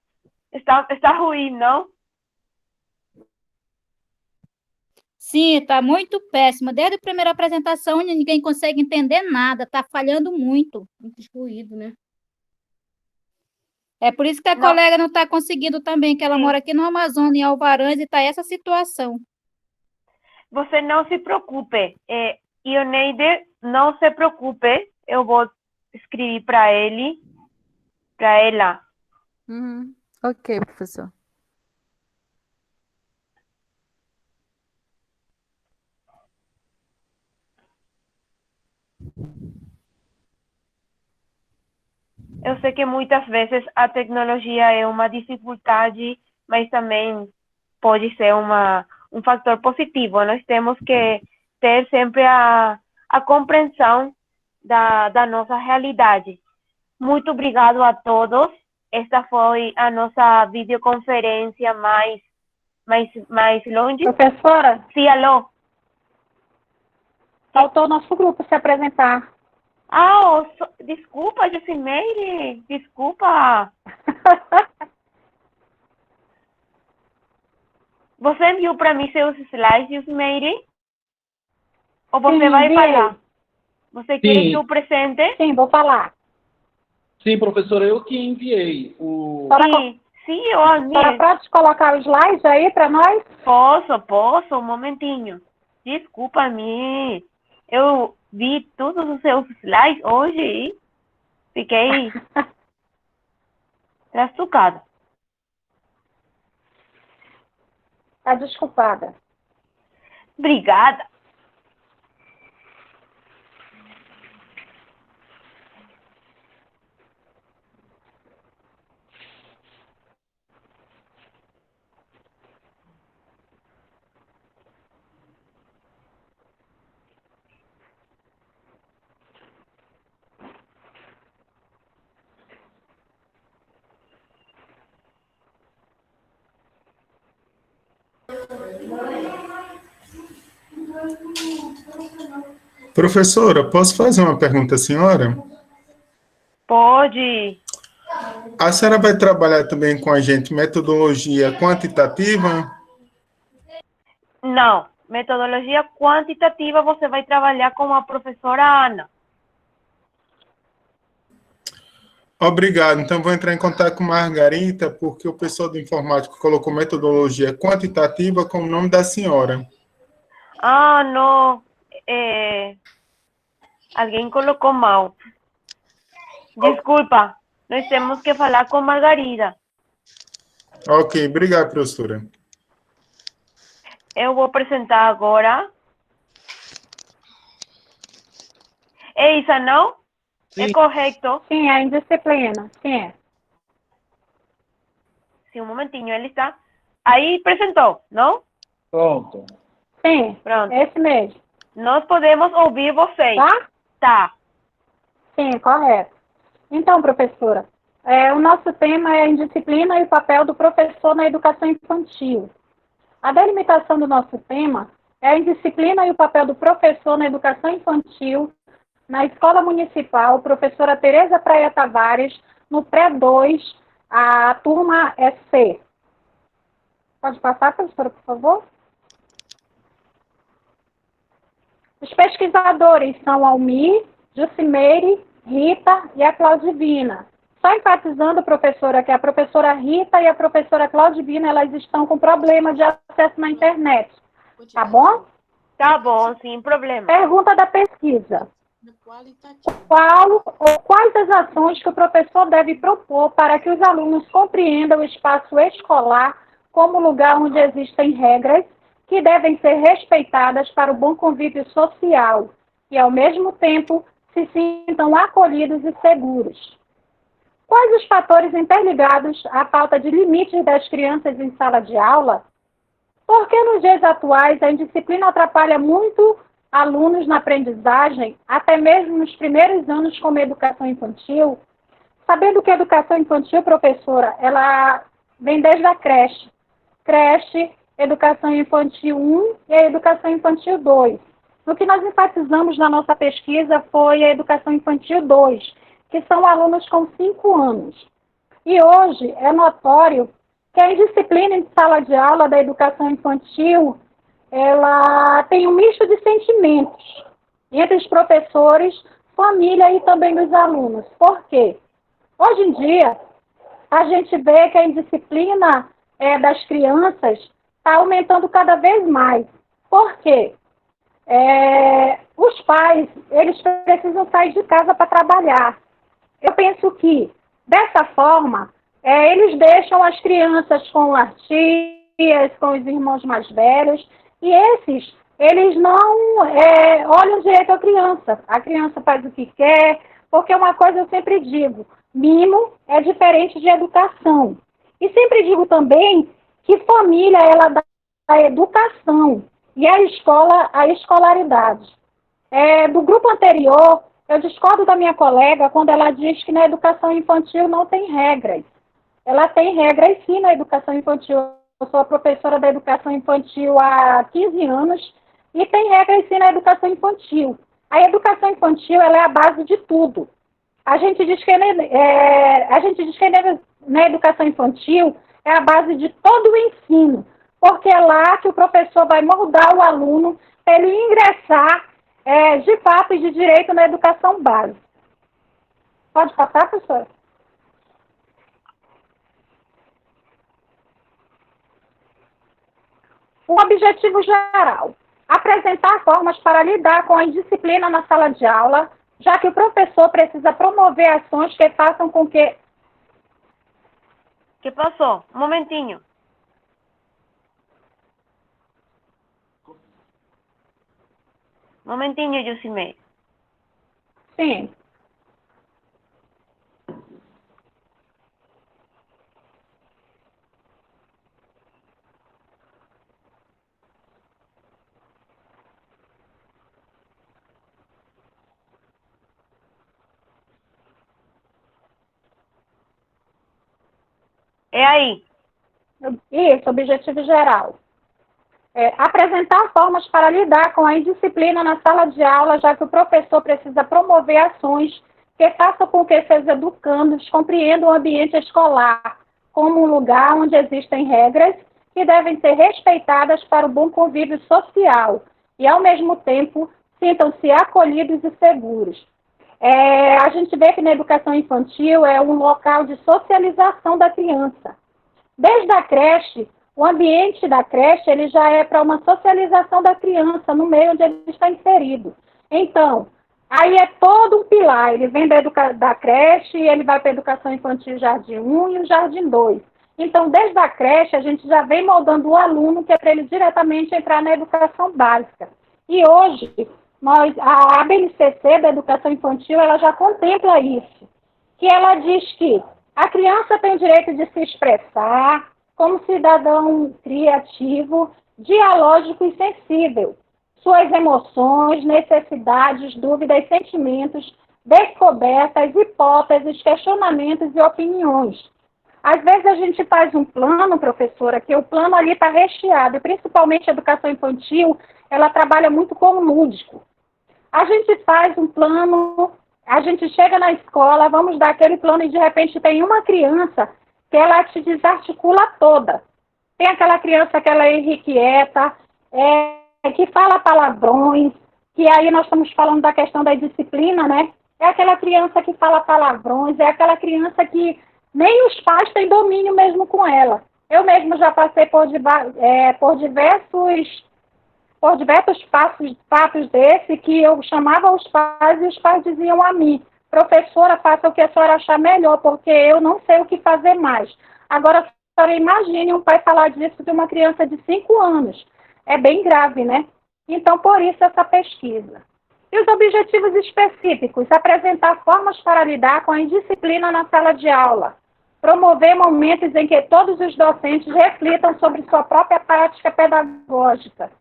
ruim, não? Sim, tá muito péssima. Desde a primeira apresentação, ninguém consegue entender nada. Tá falhando muito. Muito ruído, né? É por isso que a Não. colega não está conseguindo também, que ela mora aqui no Amazonas, em Alvarães, e está essa situação. Você não se preocupe. Ioneide, não se preocupe. Eu vou escrever para ele, para ela. Ok, professor. Eu sei que muitas vezes a tecnologia é uma dificuldade, mas também pode ser um fator positivo. Nós temos que ter sempre a compreensão da nossa realidade. Muito obrigado a todos. Esta foi a nossa videoconferência mais longe. Professora, Sim, alô? faltou nosso grupo se apresentar. Desculpa, Josimeire. Desculpa. Você enviou para mim seus slides, Josimeire? Ou você Sim, vai enviei. falar? Você quer que eu apresente? Sim, vou falar. Sim, professora, eu que enviei o... Sim, eu enviei. Para pode colocar os slides aí para nós? Posso, um momentinho. Desculpa-me. Eu vi todos os seus slides hoje e fiquei trastucada. Tá desculpada. Obrigada. Professora, posso fazer uma pergunta à senhora? Pode. A senhora vai trabalhar também com a gente metodologia quantitativa? Não. Metodologia quantitativa você vai trabalhar com a professora Ana. Obrigado. Então, vou entrar em contato com Margarita, porque o pessoal do informático colocou metodologia quantitativa com o nome da senhora. Não. Alguém colocou mal. Desculpa. Nós temos que falar com Margarida. Ok, obrigado, professora. Eu vou apresentar agora. É isso, não? Sim. É correto? Sim, é indisciplina. Sim. Sim, um momentinho, ele está. Aí apresentou, não? Pronto. Sim, Pronto. esse mesmo. Nós podemos ouvir vocês. Tá? Tá. Sim, correto. Então, professora, o nosso tema é a indisciplina e o papel do professor na educação infantil. A delimitação do nosso tema é a indisciplina e o papel do professor na educação infantil na Escola Municipal Professora Tereza Praia Tavares, no pré-2, a turma é C. Pode passar, professora, por favor? Os pesquisadores são Almir, Jucimeire, Rita e a Claudivina. Só enfatizando, professora, que a professora Rita e a professora Claudivina, elas estão com problema de acesso na internet. Tá bom? Tá bom, sem problema. Pergunta da pesquisa. Quais as ações que o professor deve propor para que os alunos compreendam o espaço escolar como lugar onde existem regras que devem ser respeitadas para o bom convívio social e, ao mesmo tempo, se sintam acolhidos e seguros? Quais os fatores interligados à falta de limites das crianças em sala de aula? Por que nos dias atuais a indisciplina atrapalha muito alunos na aprendizagem, até mesmo nos primeiros anos como educação infantil? Sabendo que a educação infantil, professora, ela vem desde a creche. Creche, educação infantil 1 e a educação infantil 2. O que nós enfatizamos na nossa pesquisa foi a educação infantil 2, que são alunos com 5 anos. E hoje é notório que a indisciplina em sala de aula da educação infantil, ela tem um misto de sentimentos entre os professores, família e também dos alunos. Por quê? Hoje em dia, a gente vê que a indisciplina das crianças está aumentando cada vez mais. Por quê? Os pais, eles precisam sair de casa para trabalhar. Eu penso que, dessa forma, eles deixam as crianças com as tias, com os irmãos mais velhos, e esses, eles não olham direito à criança. A criança faz o que quer, porque uma coisa eu sempre digo, mimo é diferente de educação. E sempre digo também que família, ela dá a educação e a escola, a escolaridade. Do grupo anterior, eu discordo da minha colega quando ela diz que na educação infantil não tem regras. Ela tem regras sim na educação infantil. Eu sou a professora da educação infantil há 15 anos e tem regras sim na educação infantil. A educação infantil, ela é a base de tudo. A gente diz que na educação infantil é a base de todo o ensino, porque é lá que o professor vai moldar o aluno para ele ingressar de fato e de direito na educação básica. Pode passar, professora? O objetivo geral: apresentar formas para lidar com a indisciplina na sala de aula, já que o professor precisa promover ações que façam com que... Que passou? Um momentinho. Momentinho, Jusimei. Sim. É aí. Isso, objetivo geral. Apresentar formas para lidar com a indisciplina na sala de aula, já que o professor precisa promover ações que façam com que seus educandos compreendam o ambiente escolar como um lugar onde existem regras que devem ser respeitadas para o bom convívio social e, ao mesmo tempo, sintam-se acolhidos e seguros. A gente vê que na educação infantil é um local de socialização da criança. Desde a creche, o ambiente da creche ele já é para uma socialização da criança no meio onde ele está inserido. Então, aí é todo um pilar. Ele vem da creche e ele vai para a educação infantil Jardim 1 e o Jardim 2. Então, desde a creche, a gente já vem moldando o aluno que é para ele diretamente entrar na educação básica. E hoje, a ABNCC da educação infantil, ela já contempla isso. Que ela diz que a criança tem o direito de se expressar como cidadão criativo, dialógico e sensível. Suas emoções, necessidades, dúvidas, sentimentos, descobertas, hipóteses, questionamentos e opiniões. Às vezes a gente faz um plano, professora, que o plano ali está recheado, e principalmente a educação infantil, ela trabalha muito com o lúdico. A gente faz um plano, a gente chega na escola, vamos dar aquele plano e de repente tem uma criança que ela te desarticula toda. Tem aquela criança que ela é irrequieta, que fala palavrões, que aí nós estamos falando da questão da disciplina, né? É aquela criança que fala palavrões, é aquela criança que nem os pais têm domínio mesmo com ela. Eu mesmo já passei por diversos fatos desse que eu chamava os pais e os pais diziam a mim: professora, faça o que a senhora achar melhor, porque eu não sei o que fazer mais. Agora, a senhora imagine um pai falar disso de uma criança de 5 anos. É bem grave, né? Então, por isso, essa pesquisa. E os objetivos específicos: apresentar formas para lidar com a indisciplina na sala de aula. Promover momentos em que todos os docentes reflitam sobre sua própria prática pedagógica.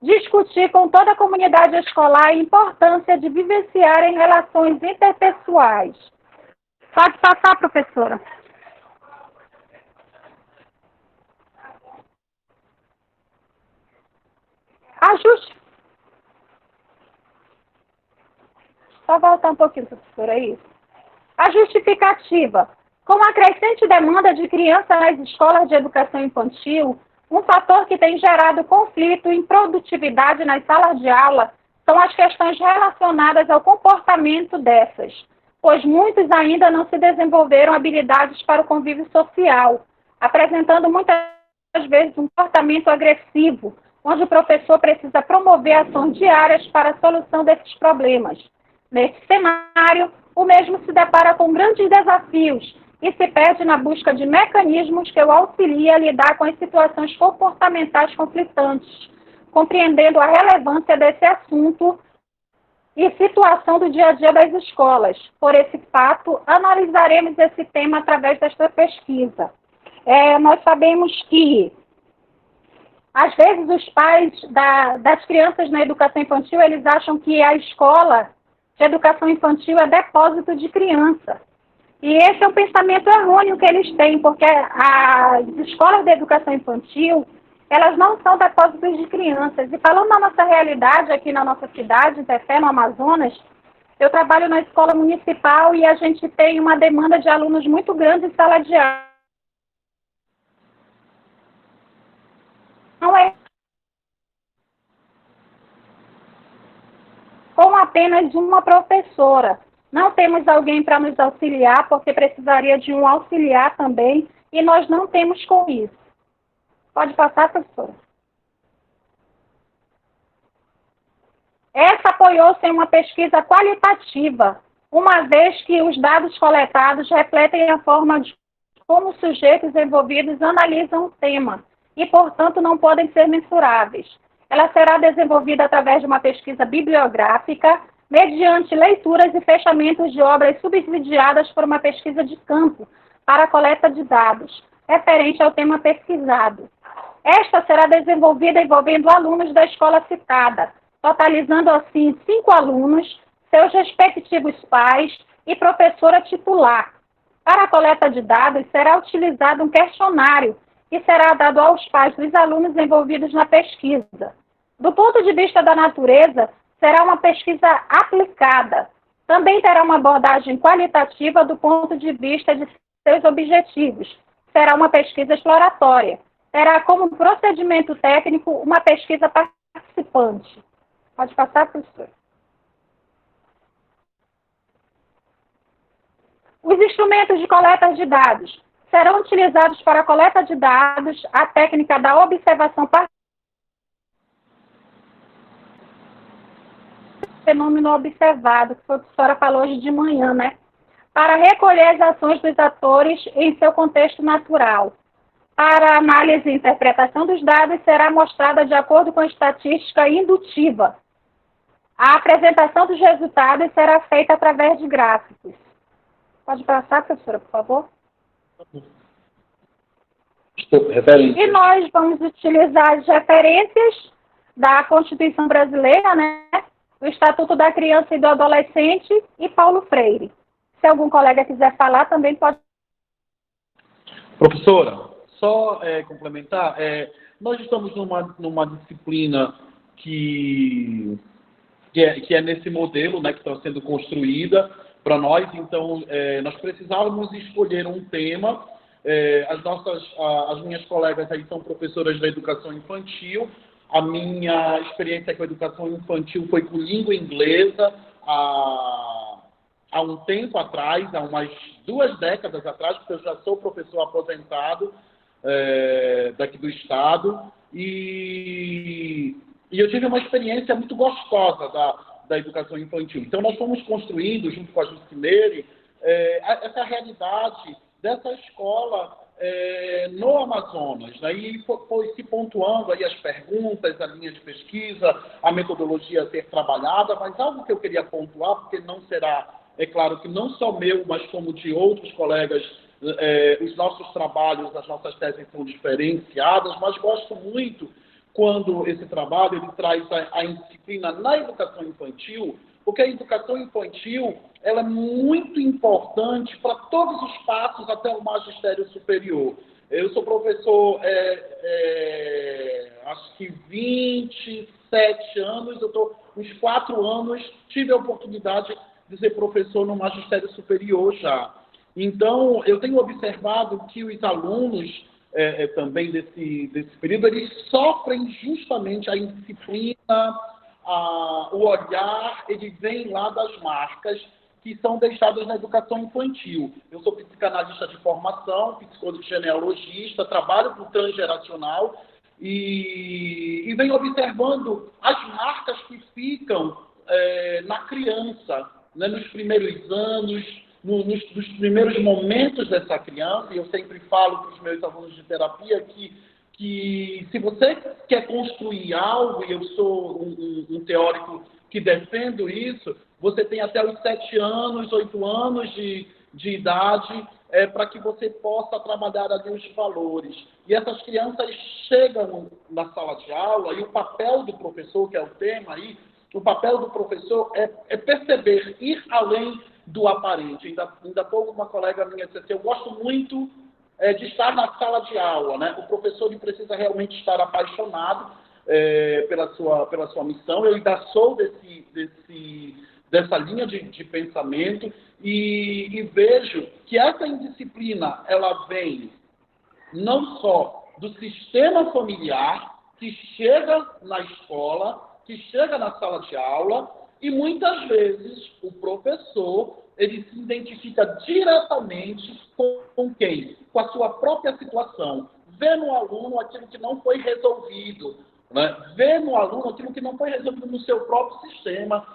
Discutir com toda a comunidade escolar a importância de vivenciar em relações interpessoais. Pode passar, professora. Só voltar um pouquinho, professora, aí. A justificativa. Com a crescente demanda de crianças nas escolas de educação infantil, um fator que tem gerado conflito e improdutividade nas salas de aula são as questões relacionadas ao comportamento dessas, pois muitos ainda não se desenvolveram habilidades para o convívio social, apresentando muitas vezes um comportamento agressivo, onde o professor precisa promover ações diárias para a solução desses problemas. Nesse cenário, o mesmo se depara com grandes desafios e se perde na busca de mecanismos que o auxiliem a lidar com as situações comportamentais conflitantes, compreendendo a relevância desse assunto e situação do dia a dia das escolas. Por esse fato, analisaremos esse tema através desta pesquisa. Nós sabemos que, às vezes, os pais das crianças na educação infantil, eles acham que a escola de educação infantil é depósito de criança. E esse é um pensamento errôneo que eles têm, porque as escolas de educação infantil, elas não são depósitos de crianças. E falando da nossa realidade aqui na nossa cidade, Tefé, no Amazonas, eu trabalho na escola municipal e a gente tem uma demanda de alunos muito grande em sala de aula. Não é com apenas uma professora. Não temos alguém para nos auxiliar, porque precisaria de um auxiliar também, e nós não temos com isso. Pode passar, professora? Essa apoiou-se em uma pesquisa qualitativa, uma vez que os dados coletados refletem a forma de como os sujeitos envolvidos analisam o tema, e, portanto, não podem ser mensuráveis. Ela será desenvolvida através de uma pesquisa bibliográfica, mediante leituras e fechamentos de obras subsidiadas por uma pesquisa de campo para a coleta de dados, referente ao tema pesquisado. Esta será desenvolvida envolvendo alunos da escola citada, totalizando assim 5 alunos, seus respectivos pais e professora titular. Para a coleta de dados, será utilizado um questionário que será dado aos pais dos alunos envolvidos na pesquisa. Do ponto de vista da natureza, será uma pesquisa aplicada. Também terá uma abordagem qualitativa do ponto de vista de seus objetivos. Será uma pesquisa exploratória. Terá como procedimento técnico uma pesquisa participante. Pode passar, professor. Os instrumentos de coleta de dados serão utilizados para a coleta de dados a técnica da observação fenômeno observado, que a professora falou hoje de manhã, né? Para recolher as ações dos atores em seu contexto natural. Para a análise e interpretação dos dados, será mostrada de acordo com a estatística indutiva. A apresentação dos resultados será feita através de gráficos. Pode passar, professora, por favor? E nós vamos utilizar as referências da Constituição Brasileira, né? O Estatuto da Criança e do Adolescente e Paulo Freire. Se algum colega quiser falar, também pode. Professora, só complementar, nós estamos numa disciplina que é nesse modelo, né, que está sendo construída para nós, então nós precisávamos escolher um tema. As minhas colegas aí são professoras da educação infantil. A minha experiência com a educação infantil foi com língua inglesa há um tempo atrás, há umas 2 décadas atrás, porque eu já sou professor aposentado daqui do estado, e eu tive uma experiência muito gostosa da educação infantil. Então, nós fomos construindo, junto com a Jucimeire, essa realidade dessa escola no Amazonas, né? E foi se pontuando aí as perguntas, a linha de pesquisa, a metodologia a ser trabalhada, mas algo que eu queria pontuar, porque não será, é claro que não só meu, mas como de outros colegas, os nossos trabalhos, as nossas teses são diferenciadas, mas gosto muito quando esse trabalho ele traz a disciplina na educação infantil, porque a educação infantil ela é muito importante para todos os passos até o magistério superior. Eu sou professor, acho que 26 7 anos, eu estou uns 4 anos, tive a oportunidade de ser professor no magistério superior já. Então, eu tenho observado que os alunos também desse período, eles sofrem justamente a indisciplina, o olhar, ele vem lá das marcas que são deixadas na educação infantil. Eu sou psicanalista de formação, psicólogo genealogista, trabalho com transgeracional e venho observando as marcas que ficam na criança, né, nos primeiros anos, nos primeiros momentos dessa criança. E eu sempre falo para os meus alunos de terapia que se você quer construir algo, e eu sou um teórico que defendo isso, você tem até os 7 anos, 8 anos de idade para que você possa trabalhar ali os valores. E essas crianças chegam na sala de aula e o papel do professor, que é o tema aí, o papel do professor é perceber, ir além do aparente. Ainda pouco uma colega minha disse assim, eu gosto muito de estar na sala de aula, né? O professor ele precisa realmente estar apaixonado pela sua missão. Eu ainda sou dessa linha de pensamento e vejo que essa indisciplina ela vem não só do sistema familiar que chega na escola, que chega na sala de aula, e muitas vezes o professor ele se identifica diretamente com quem? Com a sua própria situação. Vê no aluno aquilo que não foi resolvido, né? Vê no aluno aquilo que não foi resolvido no seu próprio sistema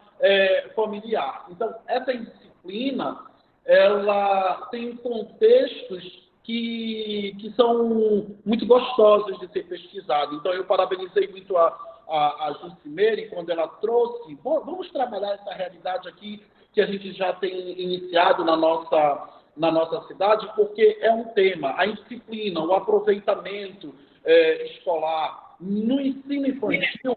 familiar. Então, essa indisciplina, ela tem contextos que são muito gostosos de ser pesquisado. Então, eu parabenizei muito a Jucimeire quando ela trouxe, vamos trabalhar essa realidade aqui que a gente já tem iniciado na nossa cidade, porque é um tema, a indisciplina, o aproveitamento escolar no ensino infantil,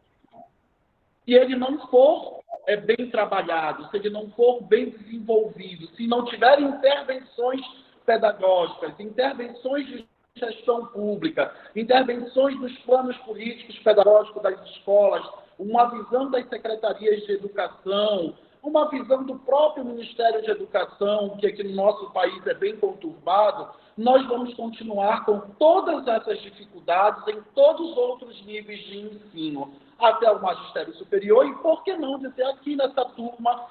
se ele não for bem trabalhado, se ele não for bem desenvolvido, se não tiver intervenções pedagógicas, intervenções de gestão pública, intervenções dos planos políticos pedagógicos das escolas, uma visão das secretarias de educação, uma visão do próprio Ministério de Educação, que aqui no nosso país é bem conturbado, nós vamos continuar com todas essas dificuldades em todos os outros níveis de ensino, até o magistério superior, e por que não dizer aqui nessa turma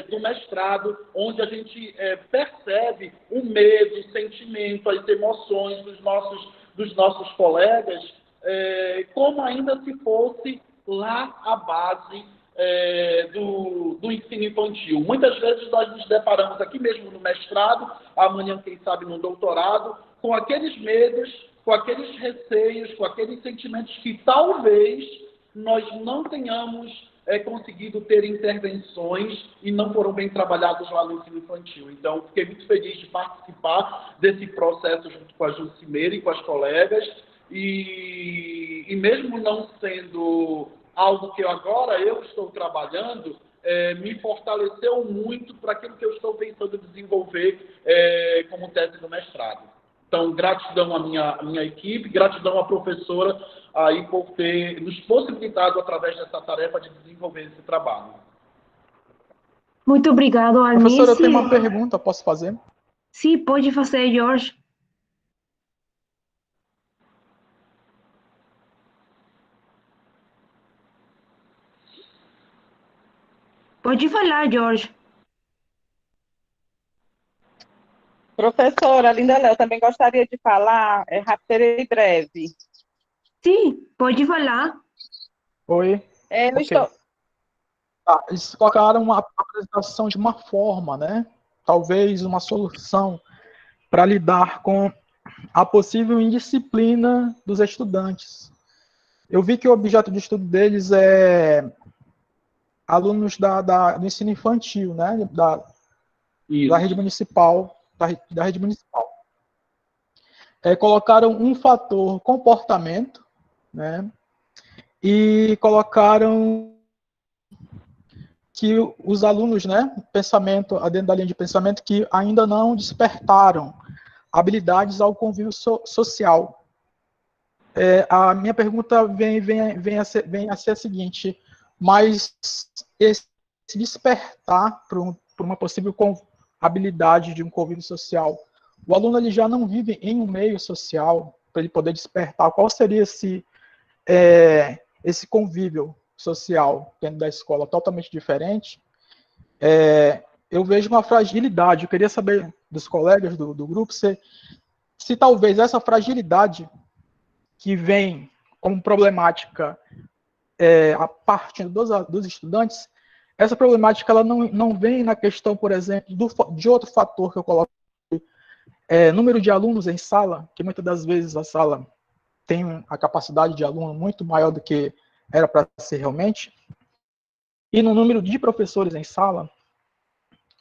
do mestrado, onde a gente percebe o medo, o sentimento, as emoções dos nossos colegas, como ainda se fosse lá a base do ensino infantil. Muitas vezes nós nos deparamos aqui mesmo no mestrado, amanhã, quem sabe, no doutorado, com aqueles medos, com aqueles receios, com aqueles sentimentos que talvez nós não tenhamos conseguido ter intervenções e não foram bem trabalhados lá no ensino infantil. Então, fiquei muito feliz de participar desse processo junto com a Jucimeire e com as colegas, e mesmo não sendo algo que agora eu estou trabalhando, me fortaleceu muito para aquilo que eu estou pensando desenvolver como tese do mestrado. Então, gratidão à minha equipe, gratidão à professora aí por ter nos possibilitado, através dessa tarefa, de desenvolver esse trabalho. Muito obrigado, Alnice. Professora, eu tenho uma pergunta, posso fazer? Sim, pode fazer, Jorge. Pode falar, Jorge. Professora Linda Léo, também gostaria de falar, rápido e breve. Sim, pode falar. Oi. Okay. Eles colocaram uma apresentação de uma forma, né? Talvez uma solução para lidar com a possível indisciplina dos estudantes. Eu vi que o objeto de estudo deles é alunos do ensino infantil, né? Da rede municipal. Da rede municipal. Colocaram um fator comportamento, né? E colocaram que os alunos, né, dentro da linha de pensamento, que ainda não despertaram habilidades ao convívio social. A minha pergunta vem a ser a seguinte, mas esse despertar para uma possível habilidade de um convívio social, o aluno ele já não vive em um meio social para ele poder despertar? Qual seria esse convívio social dentro da escola totalmente diferente? Eu vejo uma fragilidade. Eu queria saber dos colegas do grupo se talvez essa fragilidade que vem como problemática a partir dos estudantes, essa problemática ela não vem na questão, por exemplo, de outro fator que eu coloco, número de alunos em sala, que muitas das vezes a sala tem a capacidade de aluno muito maior do que era para ser realmente, e no número de professores em sala.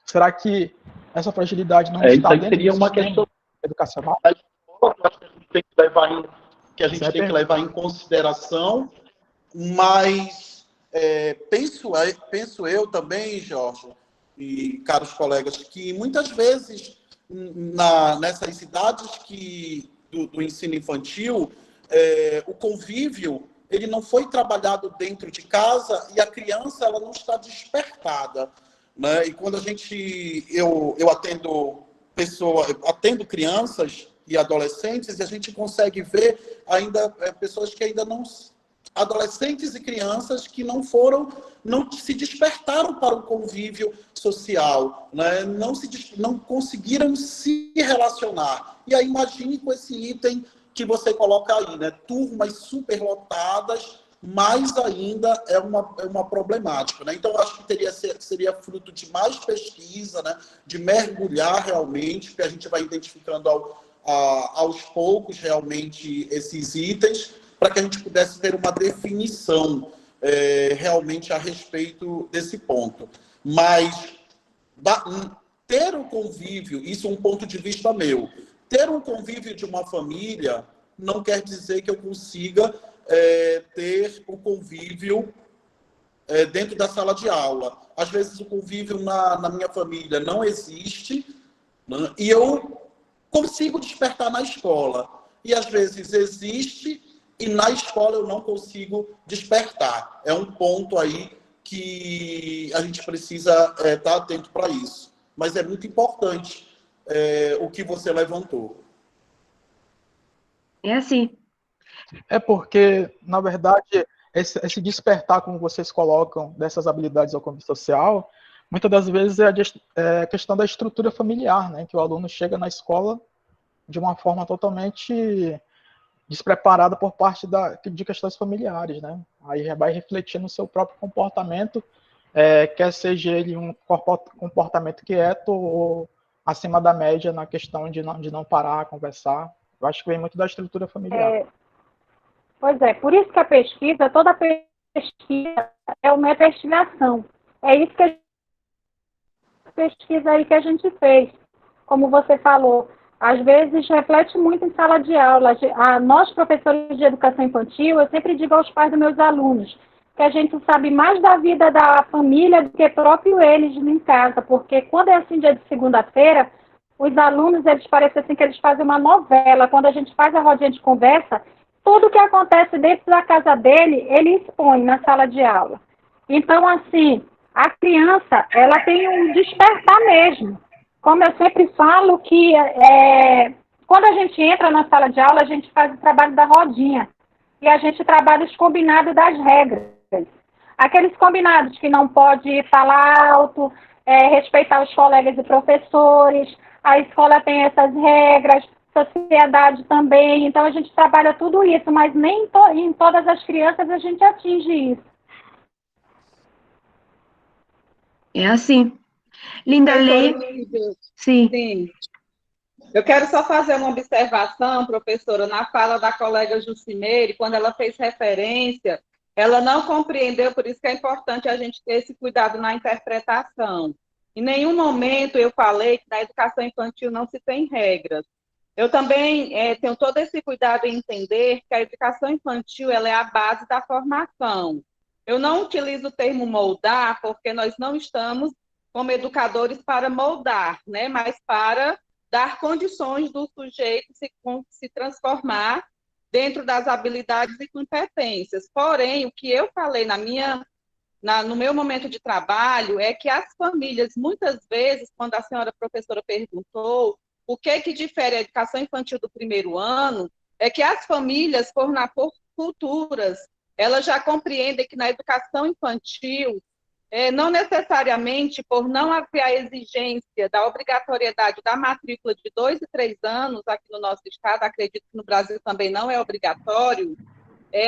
Será que essa fragilidade não está dentro seria uma questão educacional? Que a gente tem que levar em consideração, mas penso eu também, Jorge, e caros colegas, que muitas vezes nessas idades do ensino infantil, o convívio ele não foi trabalhado dentro de casa e a criança ela não está despertada, né? E quando eu atendo crianças e adolescentes, e a gente consegue ver ainda pessoas que ainda não... Adolescentes e crianças que não se despertaram para o convívio social, né? Não conseguiram se relacionar. E aí imagine com esse item que você coloca aí, né? Turmas superlotadas, mais ainda é uma problemática, né? Então, eu acho que seria fruto de mais pesquisa, né? De mergulhar realmente, que a gente vai identificando aos poucos, realmente, esses itens, para que a gente pudesse ter uma definição realmente a respeito desse ponto. Mas ter um convívio, isso é um ponto de vista meu, ter um convívio de uma família não quer dizer que eu consiga ter o convívio dentro da sala de aula. Às vezes o convívio na minha família não existe, né? E eu consigo despertar na escola. E às vezes existe e na escola eu não consigo despertar. É um ponto aí que a gente precisa estar atento para isso. Mas é muito importante o que você levantou. É assim. É porque, na verdade, esse despertar, como vocês colocam, dessas habilidades ao convívio social, muitas das vezes é a questão da estrutura familiar, né? Que o aluno chega na escola de uma forma totalmente despreparada por parte de questões familiares, né? Aí já vai refletir no seu próprio comportamento, quer seja ele um comportamento quieto ou acima da média na questão de não parar, conversar. Eu acho que vem muito da estrutura familiar. Pois é, por isso que a pesquisa, toda pesquisa é uma investigação. É isso que a pesquisa aí que a gente fez. Como você falou, às vezes reflete muito em sala de aula. Nós, professores de educação infantil, eu sempre digo aos pais dos meus alunos que a gente sabe mais da vida da família do que próprio eles em casa, porque quando é assim dia de segunda-feira, os alunos, eles parecem assim que eles fazem uma novela. Quando a gente faz a rodinha de conversa, tudo que acontece dentro da casa dele, ele expõe na sala de aula. Então, assim, a criança, ela tem um despertar mesmo. Como eu sempre falo que quando a gente entra na sala de aula, a gente faz o trabalho da rodinha. E a gente trabalha os combinados das regras. Aqueles combinados que não pode falar alto, respeitar os colegas e professores, a escola tem essas regras, sociedade também. Então, a gente trabalha tudo isso, mas nem em todas as crianças a gente atinge isso. É assim. Linda Lei. Sim. Eu quero só fazer uma observação, professora, na fala da colega Jucimeire, quando ela fez referência, ela não compreendeu, por isso que é importante a gente ter esse cuidado na interpretação. Em nenhum momento eu falei que na educação infantil não se tem regras. Eu também tenho todo esse cuidado em entender que a educação infantil ela é a base da formação. Eu não utilizo o termo moldar, porque nós não estamos como educadores para moldar, né? Mas para dar condições do sujeito se transformar dentro das habilidades e competências. Porém, o que eu falei no meu momento de trabalho é que as famílias, muitas vezes, quando a senhora professora perguntou o que difere a educação infantil do primeiro ano, é que as famílias, por culturas, elas já compreendem que na educação infantil, não necessariamente por não haver a exigência da obrigatoriedade da matrícula de 2 e 3 anos aqui no nosso estado, acredito que no Brasil também não é obrigatório,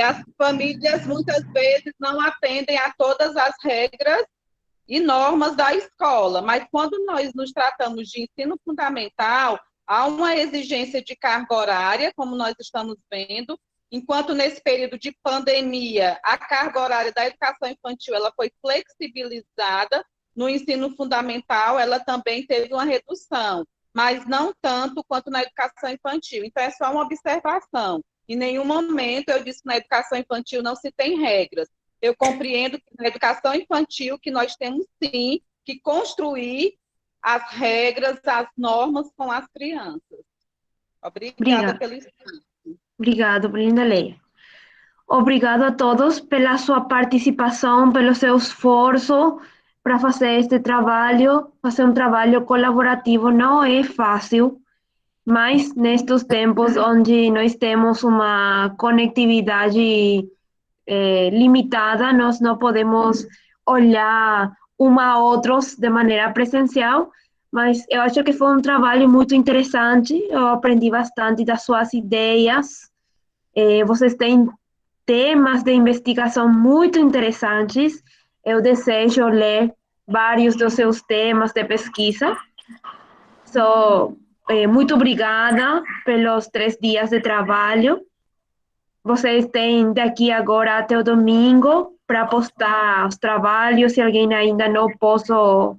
as famílias muitas vezes não atendem a todas as regras e normas da escola, mas quando nós nos tratamos de ensino fundamental, há uma exigência de carga horária, como nós estamos vendo, enquanto nesse período de pandemia, a carga horária da educação infantil ela foi flexibilizada, no ensino fundamental ela também teve uma redução, mas não tanto quanto na educação infantil. Então, é só uma observação. Em nenhum momento eu disse que na educação infantil não se tem regras. Eu compreendo que na educação infantil que nós temos, sim, que construir as regras, as normas com as crianças. Obrigada pelo espaço. Obrigado, Lindalei. Obrigado a todos pela sua participação, pelo seu esforço para fazer este trabalho. Fazer um trabalho colaborativo não é fácil, mas nestes tempos onde nós temos uma conectividade limitada, nós não podemos olhar a outros de maneira presencial, mas eu acho que foi um trabalho muito interessante, eu aprendi bastante das suas ideias, vocês têm temas de investigação muito interessantes, eu desejo ler vários dos seus temas de pesquisa. Muito obrigada pelos 3 dias de trabalho. Vocês têm daqui agora até o domingo para postar os trabalhos, se alguém ainda não posso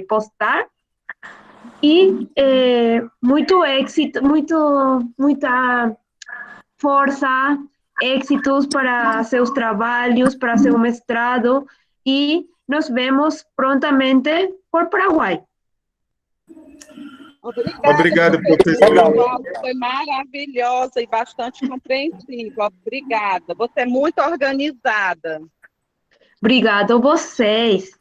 postar. E muito êxito, muita força, êxitos para seus trabalhos, para seu mestrado, e nos vemos prontamente por Paraguai. Obrigado, professora. Foi maravilhosa e bastante compreensiva. Obrigada. Você é muito organizada. Obrigada a vocês.